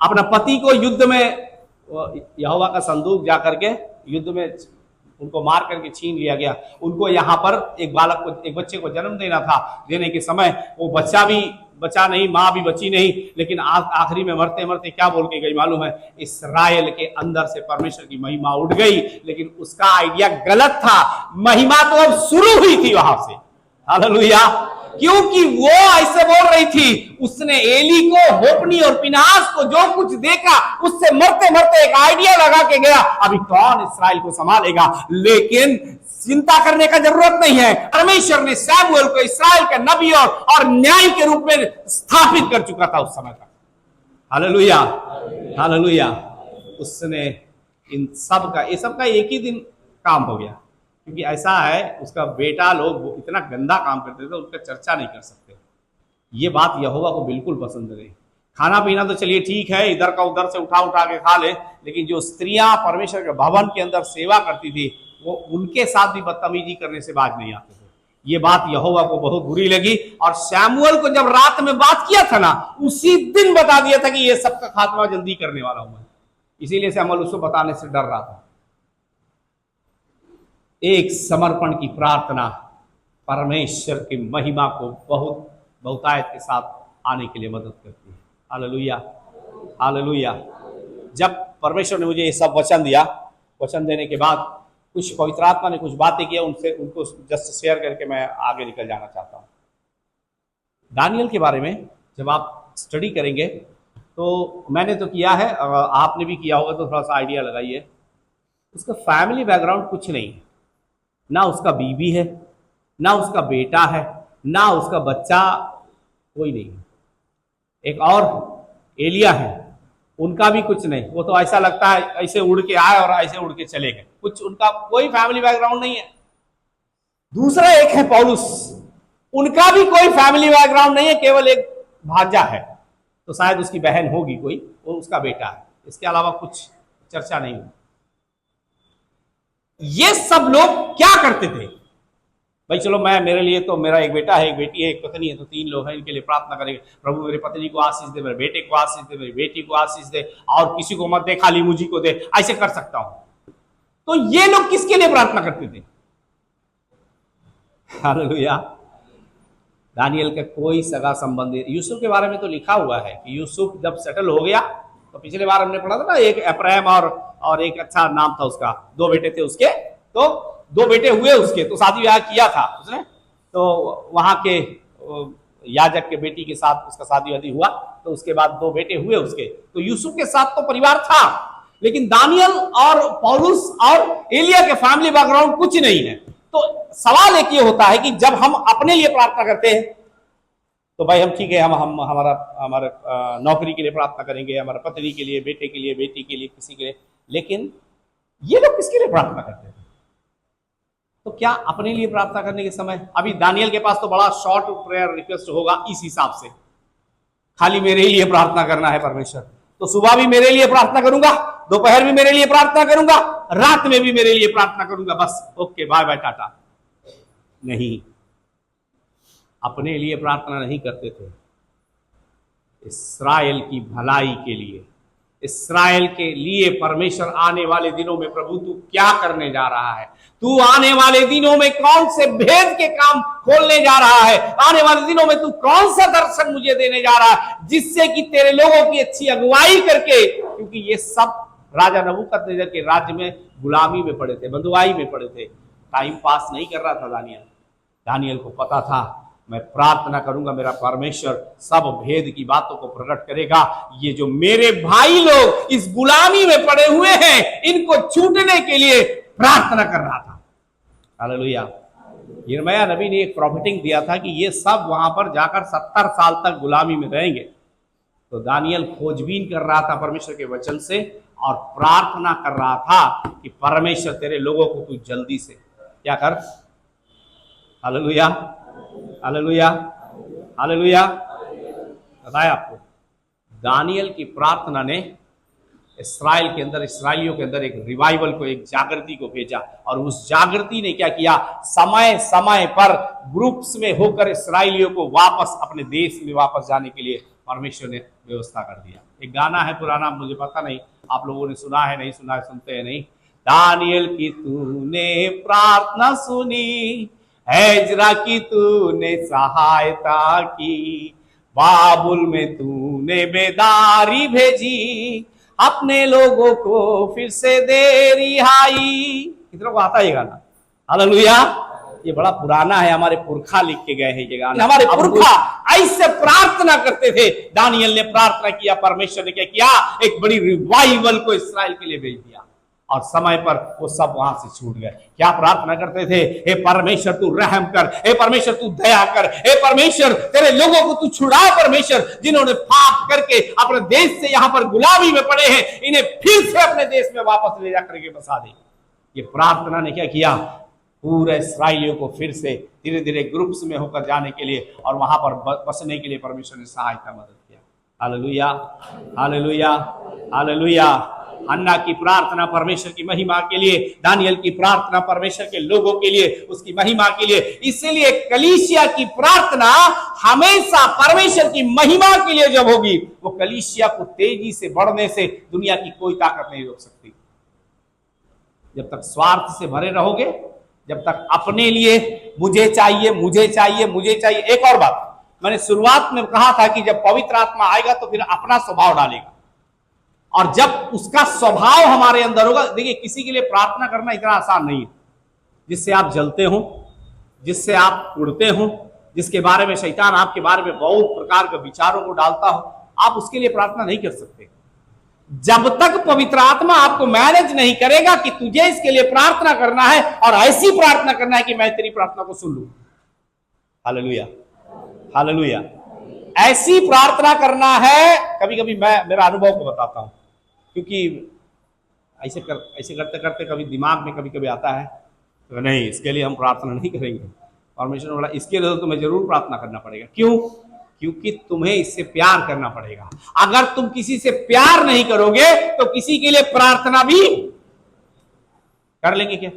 अपना पति को युद्ध में, यहोवा का संदूक जा करके युद्ध में उनको मार करके छीन लिया गया। उनको यहाँ पर एक बच्चे को जन्म देना था। देने के समय वो बच्चा भी बचा नहीं, माँ भी बची नहीं, लेकिन आखिरी में मरते मरते क्या बोल के गई मालूम है? इस्राएल के अंदर से परमेश्वर की महिमा उठ गई, लेकिन उसका आइडिया गलत था। महिमा तो अब शुरू हुई थी वहां से। हालेलुया। क्योंकि वो ऐसे बोल रही थी, उसने एली को, होपनी और पिनहास को जो कुछ देखा, उससे मरते मरते एक आइडिया लगा के गया, अभी कौन इस्राएल को संभालेगा। लेकिन चिंता करने का जरूरत नहीं है। परमेश्वर ने सैमुएल को इस्राएल के नबी और न्याय के रूप में स्थापित कर चुका था उस समय तक। Hallelujah, hallelujah. उसने इन सब का, ये सब का एक ही दिन काम हो गया। क्योंकि ऐसा है, उसका बेटा, लोग इतना गंदा काम करते थे, उसका चर्चा नहीं कर सकते। ये बात यहोवा को बिल्कुल पसंद नहीं। खाना पीना तो चलिए ठीक है, इधर का उधर से उठा उठा के खा ले, लेकिन जो स्त्रियां परमेश्वर के भवन के अंदर सेवा करती थी, वो उनके साथ भी बदतमीजी करने से बाज नहीं आते थे। ये बात यहोवा को बहुत बुरी लगी, और शमूएल को जब रात में बात किया था ना, उसी दिन बता दिया था कि ये सबका खात्मा जल्दी करने वाला हूं मैं। इसीलिए शमूएल उसको बताने से डर रहा था। एक समर्पण की प्रार्थना परमेश्वर की महिमा को बहुत बहुतायत के साथ आने के लिए मदद करती है। Hallelujah, hallelujah. जब परमेश्वर ने मुझे ये सब वचन दिया, वचन देने के बाद कुछ पवित्र आत्मा ने कुछ बातें किया, उनको जस्ट शेयर करके मैं आगे निकल जाना चाहता हूँ। दानियल के बारे में जब आप स्टडी करेंगे, तो मैंने तो किया है, आपने भी किया होगा, तो थोड़ा सा आइडिया लगाइए। उसका फैमिली बैकग्राउंड कुछ नहीं है, ना उसका बीवी है, ना उसका बेटा है, ना उसका बच्चा, कोई नहीं है। एक और एलिया है, उनका भी कुछ नहीं। वो तो ऐसा लगता है ऐसे उड़ के आए और ऐसे उड़ के चले गए, कुछ उनका कोई फैमिली बैकग्राउंड नहीं है। दूसरा एक है पौलुस, उनका भी कोई फैमिली बैकग्राउंड नहीं है, केवल एक भांजा है, तो शायद उसकी बहन होगी कोई, वो उसका बेटा है। इसके अलावा कुछ चर्चा नहीं हुई। ये सब लोग क्या करते थे? भाई चलो, मेरे लिए तो मेरा एक बेटा है, एक बेटी है, एक पत्नी है, तो 3 लोग हैं, इनके लिए प्रार्थना करेंगे, प्रभु मेरे पत्नी को आशीष दे, मेरे बेटे को आशीष दे, मेरी बेटी को आशीष दे, और किसी को मत दे, खाली मुझी को दे, ऐसे कर सकता हूं। तो ये लोग किसके लिए प्रार्थना करते थे? हालेलुया। दानियल का कोई सगा संबंधी, यूसुफ के बारे में तो लिखा हुआ है कि यूसुफ जब सेटल हो गया, तो पिछले बार हमने पढ़ा था ना, एक अप्रैम और एक अच्छा नाम था उसका, 2 बेटे थे उसके, तो 2 बेटे हुए उसके, तो शादी ब्याह किया था उसने, तो वहां के याजक के बेटी के साथ उसका शादी वादी हुआ, तो उसके बाद 2 बेटे हुए उसके। तो यूसुफ के साथ तो परिवार था, लेकिन दानियल और पौलुस और एलिया के फैमिली बैकग्राउंड कुछ नहीं है। तो सवाल एक ये होता है कि जब हम अपने लिए प्रार्थना करते हैं, तो भाई हम ठीक है, हम हमारे नौकरी के लिए प्रार्थना करेंगे, हमारे पत्नी के लिए, बेटे के लिए, बेटी के लिए, किसी के लिए, लेकिन ये लोग किसके लिए प्रार्थना करते हैं? तो क्या अपने लिए प्रार्थना करने के समय, अभी दानियल के पास तो बड़ा शॉर्ट प्रेयर रिक्वेस्ट होगा इस हिसाब से, खाली मेरे लिए प्रार्थना करना है परमेश्वर, तो सुबह भी मेरे लिए प्रार्थना करूंगा, दोपहर भी मेरे लिए प्रार्थना करूंगा, रात में भी मेरे लिए प्रार्थना करूंगा, बस ओके बाय बाय टाटा। नहीं, अपने लिए प्रार्थना नहीं करते थे। इस्राएल की भलाई के लिए, इस्राएल के लिए परमेश्वर आने वाले दिनों में, प्रभु तू क्या करने जा रहा है, तू आने वाले दिनों में कौन से भेद के काम खोलने जा रहा है, आने वाले दिनों में तू कौन सा दर्शन मुझे देने जा रहा है, जिससे कि तेरे लोगों की अच्छी अगुवाई करके, क्योंकि ये सब राजा नबूकदनेस्सर के राज्य में गुलामी में पड़े थे, बंधुआई में पड़े थे। टाइम पास नहीं कर रहा था दानियल को पता था, मैं प्रार्थना करूंगा, मेरा परमेश्वर सब भेद की बातों को प्रकट करेगा। ये जो मेरे भाई लोग इस गुलामी में पड़े हुए हैं, इनको छूटने के लिए प्रार्थना कर रहा था। हालेलुया। यिर्मयाह नबी ने एक प्रॉफिटिंग दिया था कि ये सब वहां पर जाकर 70 साल तक गुलामी में रहेंगे। तो दानियल खोजबीन कर रहा था परमेश्वर के वचन से, और प्रार्थना कर रहा था कि परमेश्वर तेरे लोगों को तू जल्दी से क्या कर। Hallelujah, hallelujah, hallelujah. बताया आपको, दानियल की प्रार्थना ने इस्राएल के अंदर, इसराइलियों के अंदर एक रिवाइवल को, एक जागृति को भेजा, और उस जागृति ने क्या किया, समय समय पर ग्रुप्स में होकर इसराइलियों को वापस अपने देश में वापस जाने के लिए परमेश्वर ने व्यवस्था कर दिया। एक गाना है पुराना, मुझे पता नहीं आप लोगों ने सुना है नहीं सुना है, सुनते हैं नहीं, दानियल की तूने प्रार्थना सुनी, एजरा की तूने सहायता की, बाबुल में तूने बेदारी भेजी, अपने लोगों को फिर से दे रिहाई। कितनों को आता है ये गाना? हालेलुया। ये बड़ा पुराना है, हमारे पुरखा लिख के गए हैं ये गाना। हमारे पुरखा ऐसे प्रार्थना करते थे। दानियल ने प्रार्थना किया, परमेश्वर ने क्या किया? एक बड़ी रिवाइवल को इस्राएल के लिए भेज दिया और समय पर वो सब वहां से छूट गए। क्या प्रार्थना करते थे? हे परमेश्वर तू रहम कर, हे परमेश्वर तू दया कर, हे परमेश्वर तेरे लोगों को तू छुड़ा, परमेश्वर जिन्होंने पाप करके अपने देश से यहां पर गुलामी में पड़े हैं, इन्हें फिर से अपने देश में वापस ले जाकर के बसा दे। ये प्रार्थना ने क्या किया? पूरे इस्राएलियों को फिर से धीरे धीरे ग्रुप्स में होकर जाने के लिए और वहां पर बसने के लिए परमेश्वर ने सहायता मदद किया। Hallelujah, hallelujah, hallelujah. हन्ना की प्रार्थना परमेश्वर की महिमा के लिए, दानियल की प्रार्थना परमेश्वर के लोगों के लिए, उसकी महिमा के लिए। इसलिए कलीसिया की प्रार्थना हमेशा परमेश्वर की महिमा के लिए जब होगी, वो कलीसिया को तेजी से बढ़ने से दुनिया की कोई ताकत नहीं रोक सकती। जब तक स्वार्थ से भरे रहोगे, जब तक अपने लिए मुझे चाहिए, मुझे चाहिए, मुझे चाहिए। एक और बात मैंने शुरुआत में कहा था कि जब पवित्र आत्मा आएगा तो फिर अपना स्वभाव डालेगा, और जब उसका स्वभाव हमारे अंदर होगा। देखिए, किसी के लिए प्रार्थना करना इतना आसान नहीं है। जिससे आप जलते हो, जिससे आप उड़ते हो, जिसके बारे में शैतान आपके बारे में बहुत प्रकार के विचारों को डालता हो, आप उसके लिए प्रार्थना नहीं कर सकते जब तक पवित्र आत्मा आपको मैनेज नहीं करेगा कि तुझे इसके लिए प्रार्थना करना है और ऐसी प्रार्थना करना है कि मैं तेरी प्रार्थना को सुन लूं। Hallelujah, hallelujah. ऐसी प्रार्थना करना है। कभी कभी मैं मेरा अनुभव को बताता हूं, क्योंकि ऐसे करते करते कभी दिमाग में कभी कभी आता है तो नहीं, इसके लिए हम प्रार्थना नहीं करेंगे। परमेश्वर ने बोला इसके लिए तो तुम्हें जरूर प्रार्थना करना पड़ेगा। क्यों? क्योंकि तुम्हें इससे प्यार करना पड़ेगा। अगर तुम किसी से प्यार नहीं करोगे तो किसी के लिए प्रार्थना भी कर लेंगे क्या?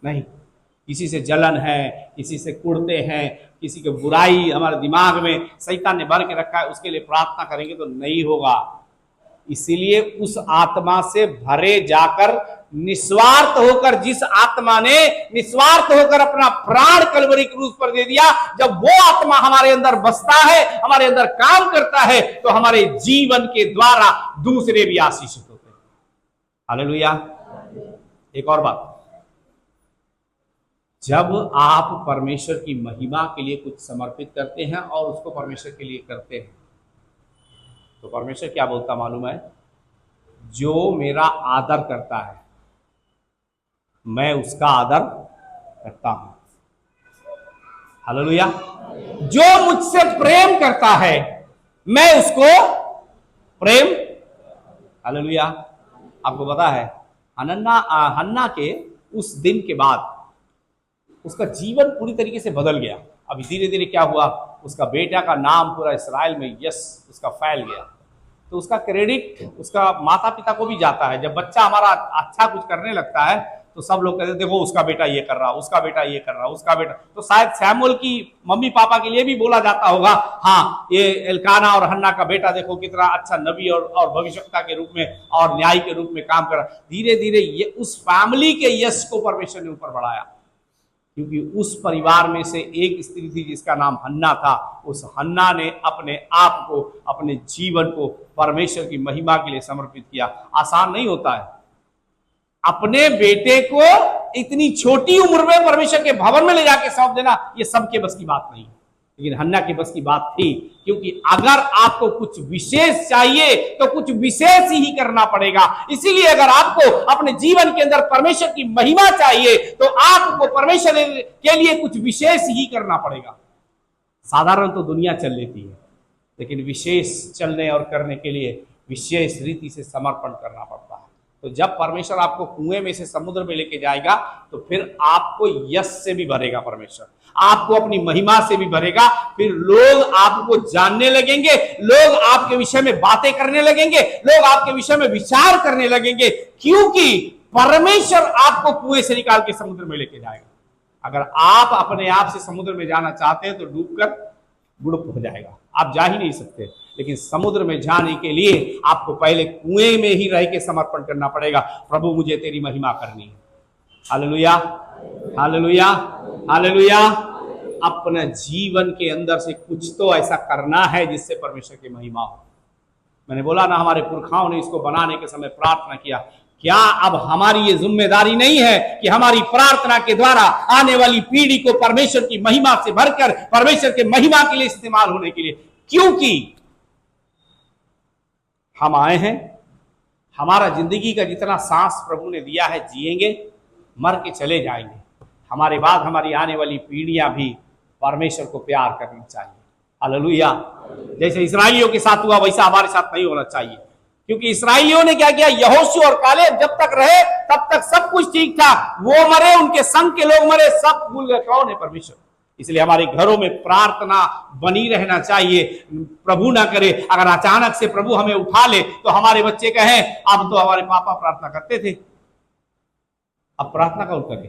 नहीं। किसी से जलन है, किसी से कुड़ते हैं, किसी की बुराई हमारे दिमाग में शैतान ने भर के रखा है, उसके लिए प्रार्थना करेंगे तो नहीं होगा। इसीलिए उस आत्मा से भरे जाकर, निस्वार्थ होकर, जिस आत्मा ने निस्वार्थ होकर अपना प्राण कलवरी क्रूस पर दे दिया, जब वो आत्मा हमारे अंदर बसता है, हमारे अंदर काम करता है, तो हमारे जीवन के द्वारा दूसरे भी आशीषित होते हैं। हालेलुया। एक और बात, जब आप परमेश्वर की महिमा के लिए कुछ समर्पित करते हैं और उसको परमेश्वर के लिए करते हैं, तो परमेश्वर क्या बोलता मालूम है? जो मेरा आदर करता है मैं उसका आदर करता हूं। हालेलुया। जो मुझसे प्रेम करता है मैं उसको प्रेम। हालेलुया। आपको पता है हन्ना के उस दिन के बाद उसका जीवन पूरी तरीके से बदल गया। अभी धीरे धीरे क्या हुआ, उसका बेटा का नाम पूरा इस्राएल में उसका फैल गया। तो उसका क्रेडिट उसका माता पिता को भी जाता है। जब बच्चा हमारा अच्छा कुछ करने लगता है तो सब लोग कहते हैं देखो उसका बेटा ये कर रहा, उसका बेटा ये कर रहा, उसका बेटा। तो शायद सैमुअल की मम्मी पापा के लिए भी बोला जाता होगा, हाँ ये एल्काना और हन्ना का बेटा देखो कितना अच्छा नबी और भविष्यवक्ता के रूप में और न्याय के रूप में काम कर रहा। धीरे धीरे ये उस फैमिली के यश को परमेश्वर ने ऊपर बढ़ाया, क्योंकि उस परिवार में से एक स्त्री थी जिसका नाम हन्ना था। उस हन्ना ने अपने आप को, अपने जीवन को परमेश्वर की महिमा के लिए समर्पित किया। आसान नहीं होता है अपने बेटे को इतनी छोटी उम्र में परमेश्वर के भवन में ले जाके सौंप देना। ये सबके बस की बात नहीं, लेकिन हन्ना के बस की बात थी, क्योंकि अगर आपको कुछ विशेष चाहिए तो कुछ विशेष ही करना पड़ेगा। इसीलिए अगर आपको अपने जीवन के अंदर परमेश्वर की महिमा चाहिए तो आपको परमेश्वर के लिए कुछ विशेष ही करना पड़ेगा। साधारण तो दुनिया चल लेती है, लेकिन विशेष चलने और करने के लिए विशेष रीति से समर्पण करना पड़ता है। तो जब परमेश्वर आपको कुएं में से समुद्र में लेके जाएगा तो फिर आपको यश से भी भरेगा, परमेश्वर आपको अपनी महिमा से भी भरेगा। फिर लोग आपको जानने लगेंगे, लोग आपके विषय में बातें करने लगेंगे, लोग आपके विषय में विचार करने लगेंगे, क्योंकि परमेश्वर आपको कुएं से निकाल के समुद्र में लेके जाएगा। अगर आप अपने आप से समुद्र में जाना चाहते हैं तो डूबकर बुड़प हो जाएगा। आप जा ही नहीं सकते। लेकिन समुद्र में जाने के लिए आपको पहले कुएं में ही रह के समर्पण करना पड़ेगा। प्रभु मुझे तेरी महिमा करनी है। Hallelujah, hallelujah, hallelujah. अपने जीवन के अंदर से कुछ तो ऐसा करना है जिससे परमेश्वर की महिमा हो। मैंने बोला ना, हमारे पुरखाओं ने इसको बनाने के समय प्रार्थना किया। क्या अब हमारी ये जिम्मेदारी नहीं है कि हमारी प्रार्थना के द्वारा आने वाली पीढ़ी को परमेश्वर की महिमा से भरकर परमेश्वर के महिमा के लिए इस्तेमाल होने के लिए, क्योंकि हम आए हैं, हमारा जिंदगी का जितना सांस प्रभु ने दिया है जिएंगे, मर के चले जाएंगे। हमारे बाद हमारी आने वाली पीढ़ियां भी परमेश्वर को प्यार करना चाहिए। हालेलुया। जैसे इस्राएलियों के साथ हुआ वैसा हमारे साथ नहीं होना चाहिए, क्योंकि इस्राएलियों ने क्या किया, यहोशू और कालेब जब तक रहे तब तक सब कुछ ठीक था। वो मरे, उनके संग के लोग मरे, सब भूल गए कौन है परमेश्वर। इसलिए हमारे घरों में प्रार्थना बनी रहना चाहिए। प्रभु ना करे अगर अचानक से प्रभु हमें उठा ले तो हमारे बच्चे कहें अब तो हमारे पापा प्रार्थना करते थे, अब प्रार्थना कौन करे,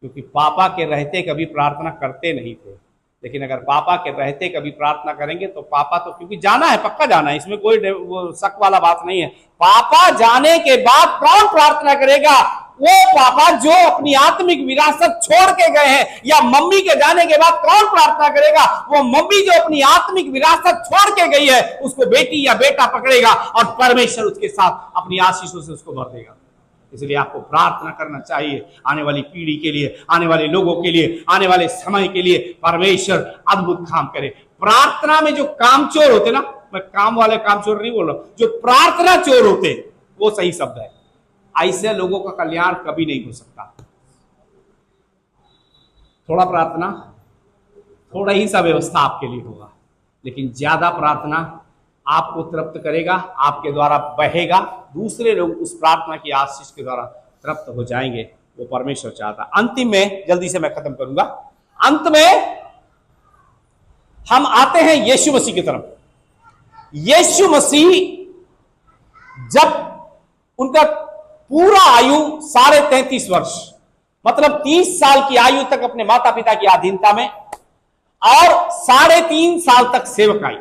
क्योंकि पापा के रहते कभी प्रार्थना करते नहीं थे। लेकिन अगर पापा के रहते कभी प्रार्थना करेंगे तो पापा तो, क्योंकि जाना है, पक्का जाना है, इसमें कोई वो शक वाला बात नहीं है। पापा जाने के बाद कौन प्रार्थना करेगा? वो पापा जो अपनी आत्मिक विरासत छोड़ के गए हैं। या मम्मी के जाने के बाद कौन प्रार्थना करेगा? वो मम्मी जो अपनी आत्मिक विरासत छोड़ के गई है, उसको बेटी या बेटा पकड़ेगा और परमेश्वर उसके साथ अपनी आशीषों से उसको भर देगा। इसलिए आपको प्रार्थना करना चाहिए आने वाली पीढ़ी के लिए, आने वाले लोगों के लिए, आने वाले समय के लिए। परमेश्वर अद्भुत काम करे। प्रार्थना में जो कामचोर होते ना, मैं काम वाले कामचोर नहीं बोल रहा, जो प्रार्थना चोर होते, वो सही शब्द है। ऐसे लोगों का कल्याण कभी नहीं हो सकता। थोड़ा प्रार्थना, थोड़ा ही सा व्यवस्था आपके लिए होगा, लेकिन ज्यादा प्रार्थना आपको तृप्त करेगा, आपके द्वारा बहेगा, दूसरे लोग उस प्रार्थना की आशीष के द्वारा तृप्त हो जाएंगे। वो परमेश्वर चाहता। अंतिम में, जल्दी से मैं खत्म करूंगा, अंत में हम आते हैं यीशु मसीह की तरफ। यीशु मसीह जब उनका पूरा आयु 33.5 वर्ष, मतलब 30 साल की आयु तक अपने माता पिता की अधीनता में और 3.5 साल तक सेवकाई,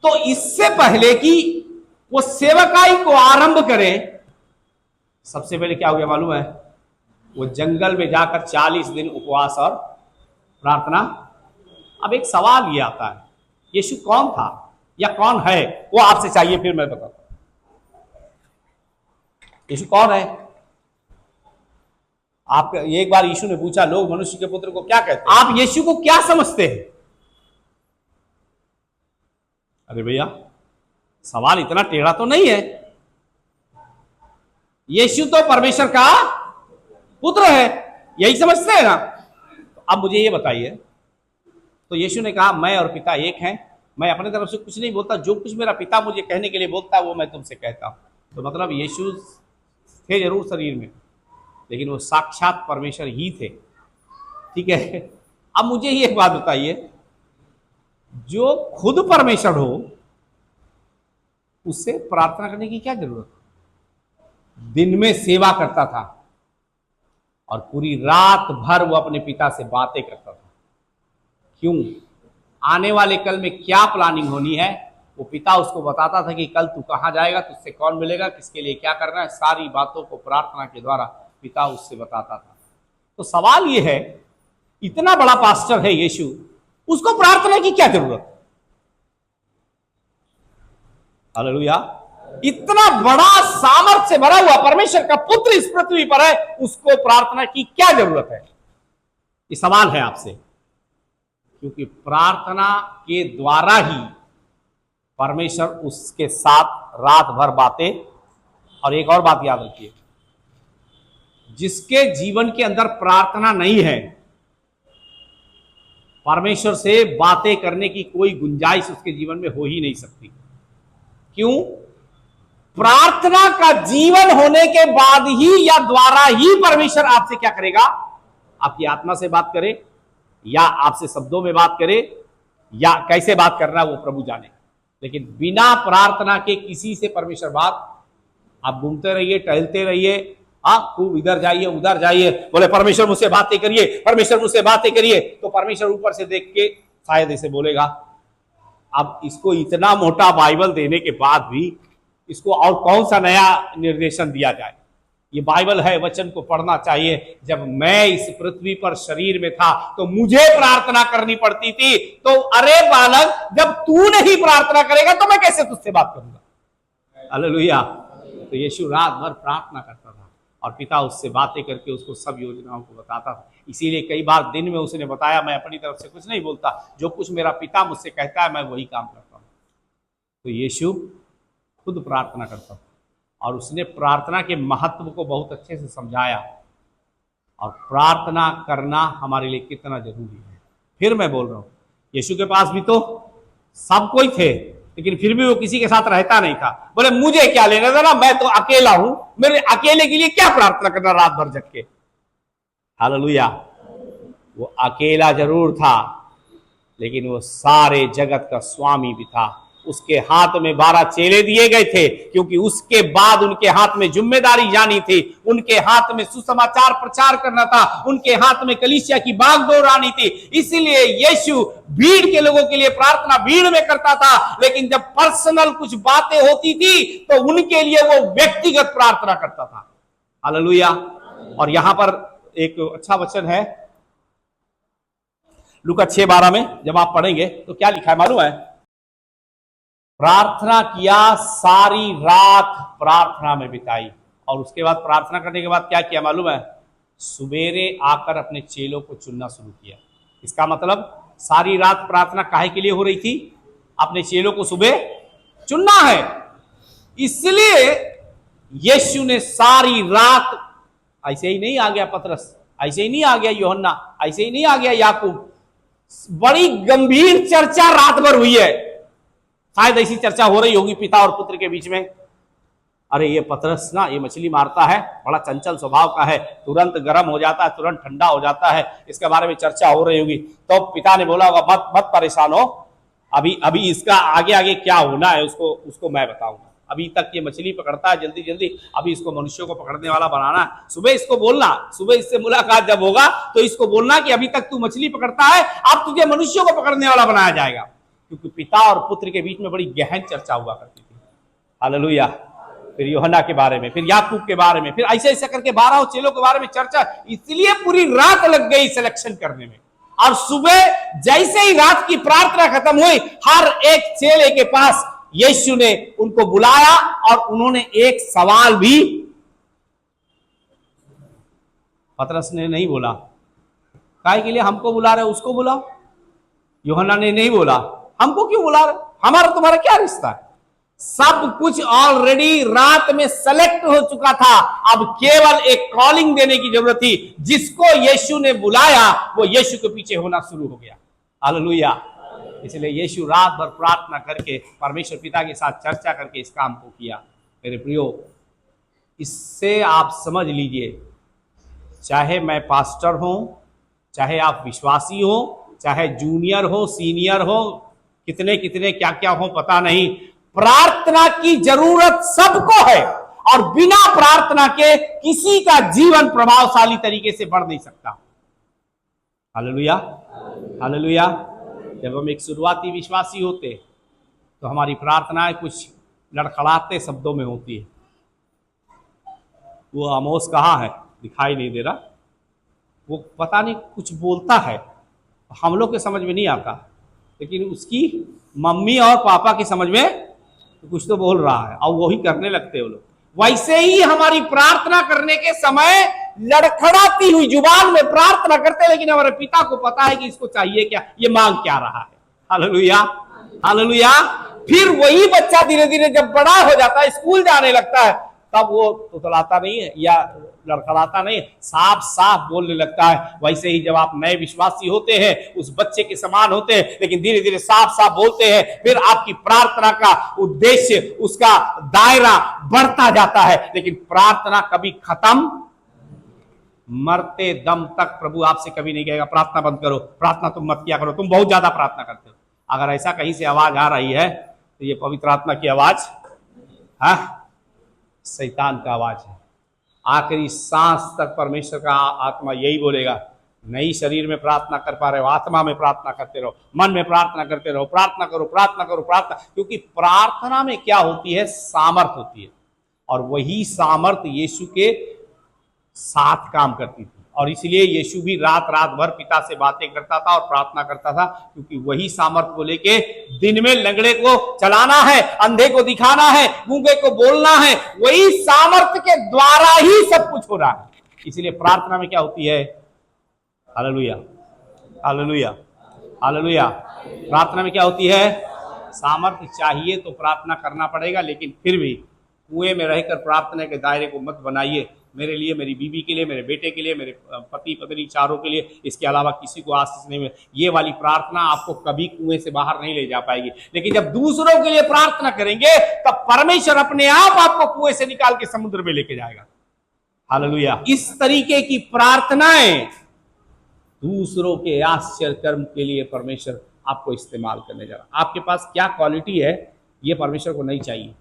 तो इससे पहले कि वो सेवकाई को आरंभ करें, सबसे पहले क्या हो गया मालूम है? वो जंगल में जाकर 40 दिन उपवास और प्रार्थना। अब एक सवाल ये आता है, यीशु कौन था या कौन है? वो आपसे चाहिए, फिर मैं बताता हूं यीशु कौन है। आप एक बार यीशु ने पूछा, लोग मनुष्य के पुत्र को क्या कहते हैं? आप यीशु को क्या समझते हैं? अरे भैया, सवाल इतना टेढ़ा तो नहीं है। यीशु तो परमेश्वर का पुत्र है, यही समझते हैं ना। अब मुझे ये बताइए, तो यीशु ने कहा मैं और पिता एक हैं, मैं अपने तरफ से कुछ नहीं बोलता, जो कुछ मेरा पिता मुझे कहने के लिए बोलता है वो मैं तुमसे कहता हूं। तो मतलब यीशु थे जरूर शरीर में, लेकिन वो साक्षात परमेश्वर ही थे। ठीक है। अब मुझे ये बात बताइए, जो खुद परमेश्वर हो उससे प्रार्थना करने की क्या जरूरत? दिन में सेवा करता था और पूरी रात भर वो अपने पिता से बातें करता था। क्यों? आने वाले कल में क्या प्लानिंग होनी है वो पिता उसको बताता था कि कल तू कहां जाएगा, तुझसे कौन मिलेगा, किसके लिए क्या करना है, सारी बातों को प्रार्थना के द्वारा पिता उससे बताता था। तो सवाल ये है, इतना बड़ा पास्टर है यीशु, उसको प्रार्थना की क्या जरूरत? हालेलुया। इतना बड़ा सामर्थ्य से भरा हुआ परमेश्वर का पुत्र इस पृथ्वी पर है, उसको प्रार्थना की क्या जरूरत है? ये सवाल है आपसे। क्योंकि प्रार्थना के द्वारा ही परमेश्वर उसके साथ रात भर बातें। और एक और बात याद रखिए, जिसके जीवन के अंदर प्रार्थना नहीं है, परमेश्वर से बातें करने की कोई गुंजाइश उसके जीवन में हो ही नहीं सकती। क्यों? प्रार्थना का जीवन होने के बाद ही या द्वारा ही परमेश्वर आपसे क्या करेगा? आपकी आत्मा से बात करे या आपसे शब्दों में बात करे या कैसे बात करना वो प्रभु जाने। लेकिन बिना प्रार्थना के किसी से परमेश्वर बात, आप घूमते रहिए, टहलते रहिए, आप खूब इधर जाइए उधर जाइए, बोले परमेश्वर मुझसे बातें करिए, परमेश्वर मुझसे बातें करिए, तो परमेश्वर ऊपर से देख के शायद ऐसे बोलेगा, अब इसको इतना मोटा बाइबल देने के बाद भी इसको और कौन सा नया निर्देशन दिया जाए? ये बाइबल है, वचन को पढ़ना चाहिए। जब मैं इस पृथ्वी पर शरीर में था तो मुझे प्रार्थना करनी पड़ती थी। तो अरे बालक, जब तू नहीं प्रार्थना करेगा तो मैं कैसे तुझसे बात करूंगा? हालेलुया। तो यीशु रात भर प्रार्थना करता था और पिता उससे बातें करके उसको सब योजनाओं को बताता था। इसीलिए कई बार दिन में उसने बताया, मैं अपनी तरफ से कुछ नहीं बोलता, जो कुछ मेरा पिता मुझसे कहता है मैं वही काम करता हूँ। तो यीशु खुद प्रार्थना करता था और उसने प्रार्थना के महत्व को बहुत अच्छे से समझाया और प्रार्थना करना हमारे लिए कितना जरूरी है। फिर मैं बोल रहा हूँ, यीशु के पास भी तो सब कोई थे, लेकिन फिर भी वो किसी के साथ रहता नहीं था। बोले मुझे क्या लेना था ना, मैं तो अकेला हूं, मेरे अकेले के लिए क्या प्रार्थना करना रात भर जग के। हालेलुया। वो अकेला जरूर था, लेकिन वो सारे जगत का स्वामी भी था। उसके हाथ में 12 चेले दिए गए थे, क्योंकि उसके बाद उनके हाथ में जिम्मेदारी जानी थी। उनके हाथ में सुसमाचार प्रचार करना था, उनके हाथ में कलीसिया की बागडोर आनी थी। इसलिए यीशु भीड़ के लोगों के लिए प्रार्थना भीड़ में करता था, लेकिन जब पर्सनल कुछ बातें होती थी तो उनके लिए वो व्यक्तिगत प्रार्थना करता था। हालेलुया। और यहां पर एक अच्छा वचन है लूका 6:12 में, जब आप पढ़ेंगे तो क्या लिखा है मालूम है? प्रार्थना किया, सारी रात प्रार्थना में बिताई। और उसके बाद प्रार्थना करने के बाद क्या किया मालूम है? सुबेरे आकर अपने चेलों को चुनना शुरू किया। इसका मतलब सारी रात प्रार्थना काहे के लिए हो रही थी? अपने चेलों को सुबह चुनना है। इसलिए यीशु ने सारी रात, ऐसे ही नहीं आ गया पतरस, ऐसे ही नहीं आ गया यूहन्ना, ऐसे ही नहीं आ गया याकूब, बड़ी गंभीर चर्चा रात भर हुई है। शायद ऐसी चर्चा हो रही होगी पिता और पुत्र के बीच में, अरे ये पतरस ना, ये मछली मारता है, बड़ा चंचल स्वभाव का है, तुरंत गर्म हो जाता है, तुरंत ठंडा हो जाता है, इसके बारे में चर्चा हो रही होगी। तो पिता ने बोला होगा मत मत परेशान हो, अभी इसका आगे आगे क्या होना है उसको मैं बताऊंगा। अभी तक ये मछली पकड़ता है जल्दी जल्दी, अभी इसको मनुष्यों को पकड़ने वाला बनाना है। सुबह इसको बोलना, सुबह इससे मुलाकात जब होगा तो इसको बोलना कि अभी तक तू मछली पकड़ता है, अब तुझे मनुष्यों को पकड़ने वाला बनाया जाएगा। क्योंकि पिता और पुत्र के बीच में बड़ी गहन चर्चा हुआ करती थी। हालेलुया। फिर यूहन्ना के बारे में, फिर याकूब के बारे में, फिर ऐसे ऐसे करके 12 चेलों के बारे में चर्चा। इसलिए पूरी रात लग गई सिलेक्शन करने में। और सुबह जैसे ही रात की प्रार्थना खत्म हुई, हर एक चेले के पास यीशु ने उनको बुलाया और उन्होंने एक सवाल भी, पतरस ने नहीं बोला काहे के लिए हमको बुला रहे, उसको बुलाओ। यूहन्ना ने नहीं बोला हमको क्यों बुला रहे, हमारा तुम्हारा क्या रिश्ता है। सब कुछ ऑलरेडी रात में सेलेक्ट हो चुका था। अब केवल एक कॉलिंग देने की जरूरत थी। जिसको यीशु ने बुलाया वो यीशु के पीछे होना शुरू हो गया। हालेलुया। इसलिए यीशु रात भर प्रार्थना करके परमेश्वर पिता के साथ चर्चा करके इस काम को किया। मेरे प्रियो, इससे आप समझ लीजिए, चाहे मैं पास्टर हूं, चाहे आप विश्वासी हो, चाहे जूनियर हो, सीनियर हो, कितने कितने क्या क्या हो पता नहीं, प्रार्थना की जरूरत सबको है। और बिना प्रार्थना के किसी का जीवन प्रभावशाली तरीके से बढ़ नहीं सकता। Hallelujah, hallelujah. जब हम एक शुरुआती विश्वासी होते तो हमारी प्रार्थनाएं कुछ लड़खड़ाते शब्दों में होती है। वो आमोस कहाँ है, दिखाई नहीं दे रहा, वो पता नहीं कुछ बोलता है, हम लोग के समझ में नहीं आता, लेकिन उसकी मम्मी और पापा की समझ में तो कुछ तो बोल रहा है और वही करने लगते हो लोग। वैसे ही हमारी प्रार्थना करने के समय लड़खड़ाती हुई जुबान में प्रार्थना करते, लेकिन हमारे पिता को पता है कि इसको चाहिए क्या, ये मांग क्या रहा है। Hallelujah, hallelujah. फिर वही बच्चा धीरे धीरे जब बड़ा हो जाता है, स्कूल जाने लगता है, तब वो तुतलाता नहीं है या लड़खड़ाता नहीं, साफ साफ बोलने लगता है। वैसे ही जब आप नए विश्वासी होते हैं, उस बच्चे के समान होते हैं, लेकिन धीरे धीरे साफ साफ बोलते हैं। फिर आपकी प्रार्थना का उद्देश्य, उसका दायरा बढ़ता जाता है, लेकिन प्रार्थना कभी खत्म, मरते दम तक प्रभु आपसे कभी नहीं कहेगा प्रार्थना बंद करो, प्रार्थना तुम मत किया करो, तुम बहुत ज्यादा प्रार्थना करते हो। अगर ऐसा कहीं से आवाज आ रही है तो ये पवित्र आत्मा की आवाज, हाँ, शैतान का आवाज है। आखिरी सांस तक परमेश्वर का आत्मा यही बोलेगा, नहीं शरीर में प्रार्थना कर पा रहे हो, आत्मा में प्रार्थना करते रहो, मन में प्रार्थना करते रहो, प्रार्थना करो, प्रार्थना करो, प्रार्थना। क्योंकि प्रार्थना में क्या होती है? सामर्थ होती है, और वही सामर्थ यीशु के साथ काम करती थी। और इसलिए यीशु भी रात रात भर पिता से बातें करता था और प्रार्थना करता था, क्योंकि वही सामर्थ को लेके दिन में लंगड़े को चलाना है, अंधे को दिखाना है, गूंगे को बोलना है, वही सामर्थ के द्वारा ही सब कुछ हो रहा है। इसलिए प्रार्थना में क्या होती है? Hallelujah, hallelujah, hallelujah. प्रार्थना में क्या होती है? सामर्थ चाहिए तो प्रार्थना करना पड़ेगा, लेकिन फिर भी कुएं में रहकर प्रार्थना के दायरे को मत बनाइए। मेरे लिए, मेरी बीवी के लिए, मेरे बेटे के लिए, मेरे पति पत्नी चारों के लिए, इसके अलावा किसी को आशीष नहीं मिले, ये वाली प्रार्थना आपको कभी कुएं से बाहर नहीं ले जा पाएगी। लेकिन जब दूसरों के लिए प्रार्थना करेंगे तब परमेश्वर अपने आप आपको कुएं से निकाल के समुद्र में लेके जाएगा। हालेलुया। इस तरीके की प्रार्थनाएं दूसरों के आश्चर्य कर्म के लिए परमेश्वर आपको इस्तेमाल करने जा रहा है। आपके पास क्या क्वालिटी है ये परमेश्वर को नहीं चाहिए।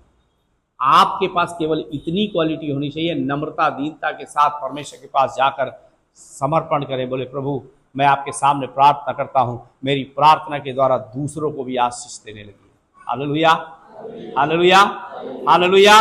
आपके पास केवल इतनी क्वालिटी होनी चाहिए, नम्रता दीनता के साथ परमेश्वर के पास जाकर समर्पण करें, बोले प्रभु मैं आपके सामने प्रार्थना करता हूं, मेरी प्रार्थना के द्वारा दूसरों को भी आशीष देने लगी। Hallelujah, hallelujah, hallelujah.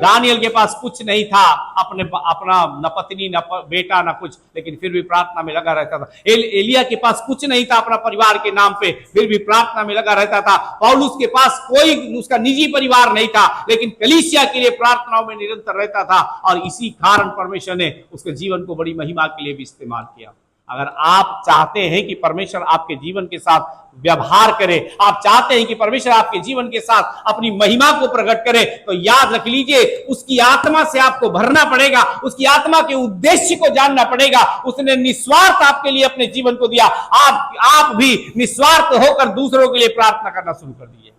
दानियल के पास कुछ नहीं था, अपना न पत्नी न बेटा न कुछ, लेकिन फिर भी प्रार्थना में लगा रहता था। एलिया के पास कुछ नहीं था अपना परिवार के नाम पे, फिर भी प्रार्थना में लगा रहता था। पौलुस के पास कोई उसका निजी परिवार नहीं था, लेकिन कलीसिया के लिए प्रार्थनाओं में निरंतर रहता था, और इसी कारण परमेश्वर ने उसके जीवन को बड़ी महिमा के लिए भी इस्तेमाल किया। अगर आप चाहते हैं कि परमेश्वर आपके जीवन के साथ व्यवहार करे, आप चाहते हैं कि परमेश्वर आपके जीवन के साथ अपनी महिमा को प्रकट करे, तो याद रख लीजिए उसकी आत्मा से आपको भरना पड़ेगा, उसकी आत्मा के उद्देश्य को जानना पड़ेगा। उसने निस्वार्थ आपके लिए अपने जीवन को दिया, आप भी निस्वार्थ होकर दूसरों के लिए प्रार्थना करना शुरू कर दीजिए।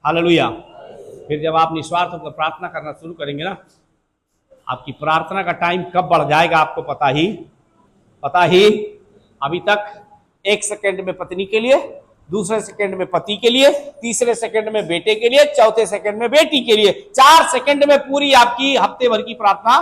हालेलुया। फिर जब आप निस्वार्थ होकर प्रार्थना करना शुरू करेंगे ना, आपकी प्रार्थना का टाइम कब बढ़ जाएगा आपको पता ही। अभी तक 1 सेकंड में पत्नी के लिए, दूसरे सेकंड में पति के लिए, तीसरे सेकंड में बेटे के लिए, चौथे सेकंड में बेटी के लिए, 4 सेकंड में पूरी आपकी हफ्ते भर की प्रार्थना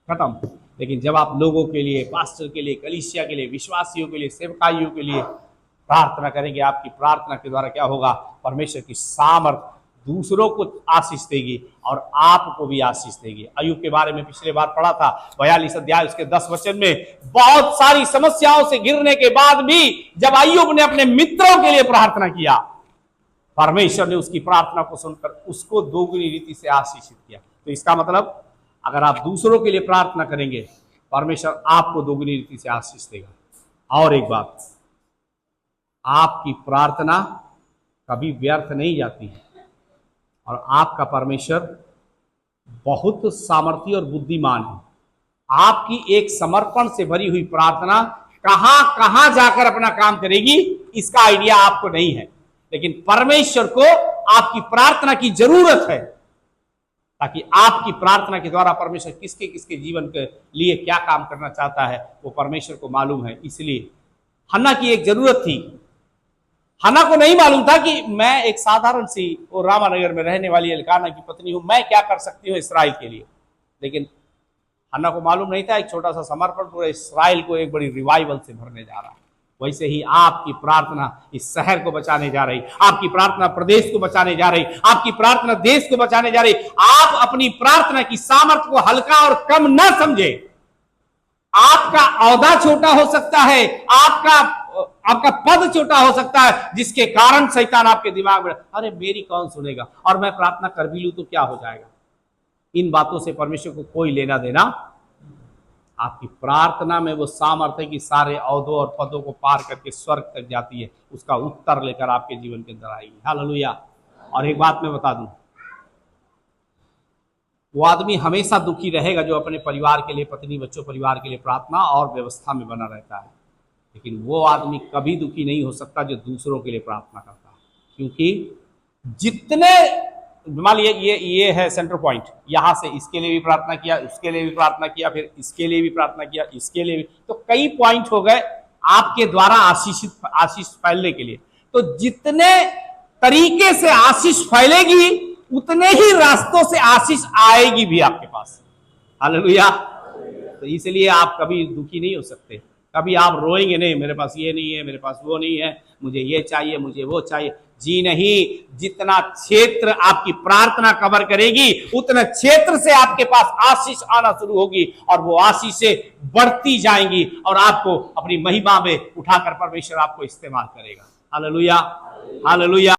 खत्म। लेकिन जब आप लोगों के लिए, पास्टर के लिए, कलीसिया के लिए, विश्वासियों के लिए, सेवकाइयों के लिए प्रार्थना करेंगे, आपकी प्रार्थना के द्वारा क्या होगा? परमेश्वर की सामर्थ दूसरों को आशीष देगी और आपको भी आशीष देगी। अय्यूब के बारे में पिछले बार पढ़ा था, 42 अध्याय उसके 10 वचन में, बहुत सारी समस्याओं से घिरने के बाद भी जब अय्यूब ने अपने मित्रों के लिए प्रार्थना किया, परमेश्वर ने उसकी प्रार्थना को सुनकर उसको दोगुनी रीति से आशीषित किया। तो इसका मतलब अगर आप दूसरों के लिए प्रार्थना करेंगे, परमेश्वर आपको दोगुनी रीति से आशीष देगा। और एक बात, आपकी प्रार्थना कभी व्यर्थ नहीं जाती है, और आपका परमेश्वर बहुत सामर्थी और बुद्धिमान है। आपकी एक समर्पण से भरी हुई प्रार्थना कहां कहां जाकर अपना काम करेगी इसका आइडिया आपको नहीं है, लेकिन परमेश्वर को आपकी प्रार्थना की जरूरत है, ताकि आपकी प्रार्थना के द्वारा परमेश्वर किसके किसके जीवन के लिए क्या काम करना चाहता है वो परमेश्वर को मालूम है। इसलिए हन्ना की एक जरूरत थी। हन्ना को नहीं मालूम था कि मैं एक साधारण सी और रामानगर में रहने वाली एल्काना की पत्नी हूं, मैं क्या कर सकती हूं इसराइल के लिए। लेकिन हन्ना को मालूम नहीं था एक छोटा सा समर्पण पूरे इसराइल को एक बड़ी रिवाइवल से भरने जा रहा है। वैसे ही आपकी प्रार्थना इस शहर को बचाने जा रही, आपकी प्रार्थना प्रदेश को बचाने जा रही, आपकी प्रार्थना देश को बचाने जा रही। आप अपनी प्रार्थना की सामर्थ्य को हल्का और कम न समझे। आपका औहदा छोटा हो सकता है, आपका पद छोटा हो सकता है, जिसके कारण शैतान आपके दिमाग में, अरे मेरी कौन सुनेगा, और मैं प्रार्थना कर भी लूं तो क्या हो जाएगा। इन बातों से परमेश्वर को कोई लेना देना। आपकी प्रार्थना में वो सामर्थ्य की सारे औहदों और पदों को पार करके स्वर्ग तक जाती है, उसका उत्तर लेकर आपके जीवन के अंदर आएगी। हालेलुया। और एक बात मैं बता दूं, वो आदमी हमेशा दुखी रहेगा जो अपने परिवार के लिए, पत्नी बच्चों परिवार के लिए प्रार्थना और व्यवस्था में बना रहता है, लेकिन वो आदमी कभी दुखी नहीं हो सकता जो दूसरों के लिए प्रार्थना करता है। क्योंकि जितने, मान लीजिए ये है सेंटर पॉइंट, यहां से इसके लिए भी प्रार्थना किया, उसके लिए भी प्रार्थना किया, फिर इसके लिए भी प्रार्थना किया, इसके लिए भी, तो कई पॉइंट हो गए आपके द्वारा आशीष फैलने के लिए। तो जितने तरीके से आशीष फैलेगी उतने ही रास्तों से आशीष आएगी भी आपके पास। हालेलुया। तो इसलिए आप कभी दुखी नहीं हो सकते। कभी आप रोएंगे नहीं, मेरे पास ये नहीं है, मेरे पास वो नहीं है, मुझे ये चाहिए, मुझे वो चाहिए। जी नहीं, जितना क्षेत्र आपकी प्रार्थना कवर करेगी उतना क्षेत्र से आपके पास आशीष आना शुरू होगी और वो आशीषें बढ़ती जाएंगी और आपको अपनी महिमा में उठाकर परमेश्वर आपको इस्तेमाल करेगा। Hallelujah, hallelujah.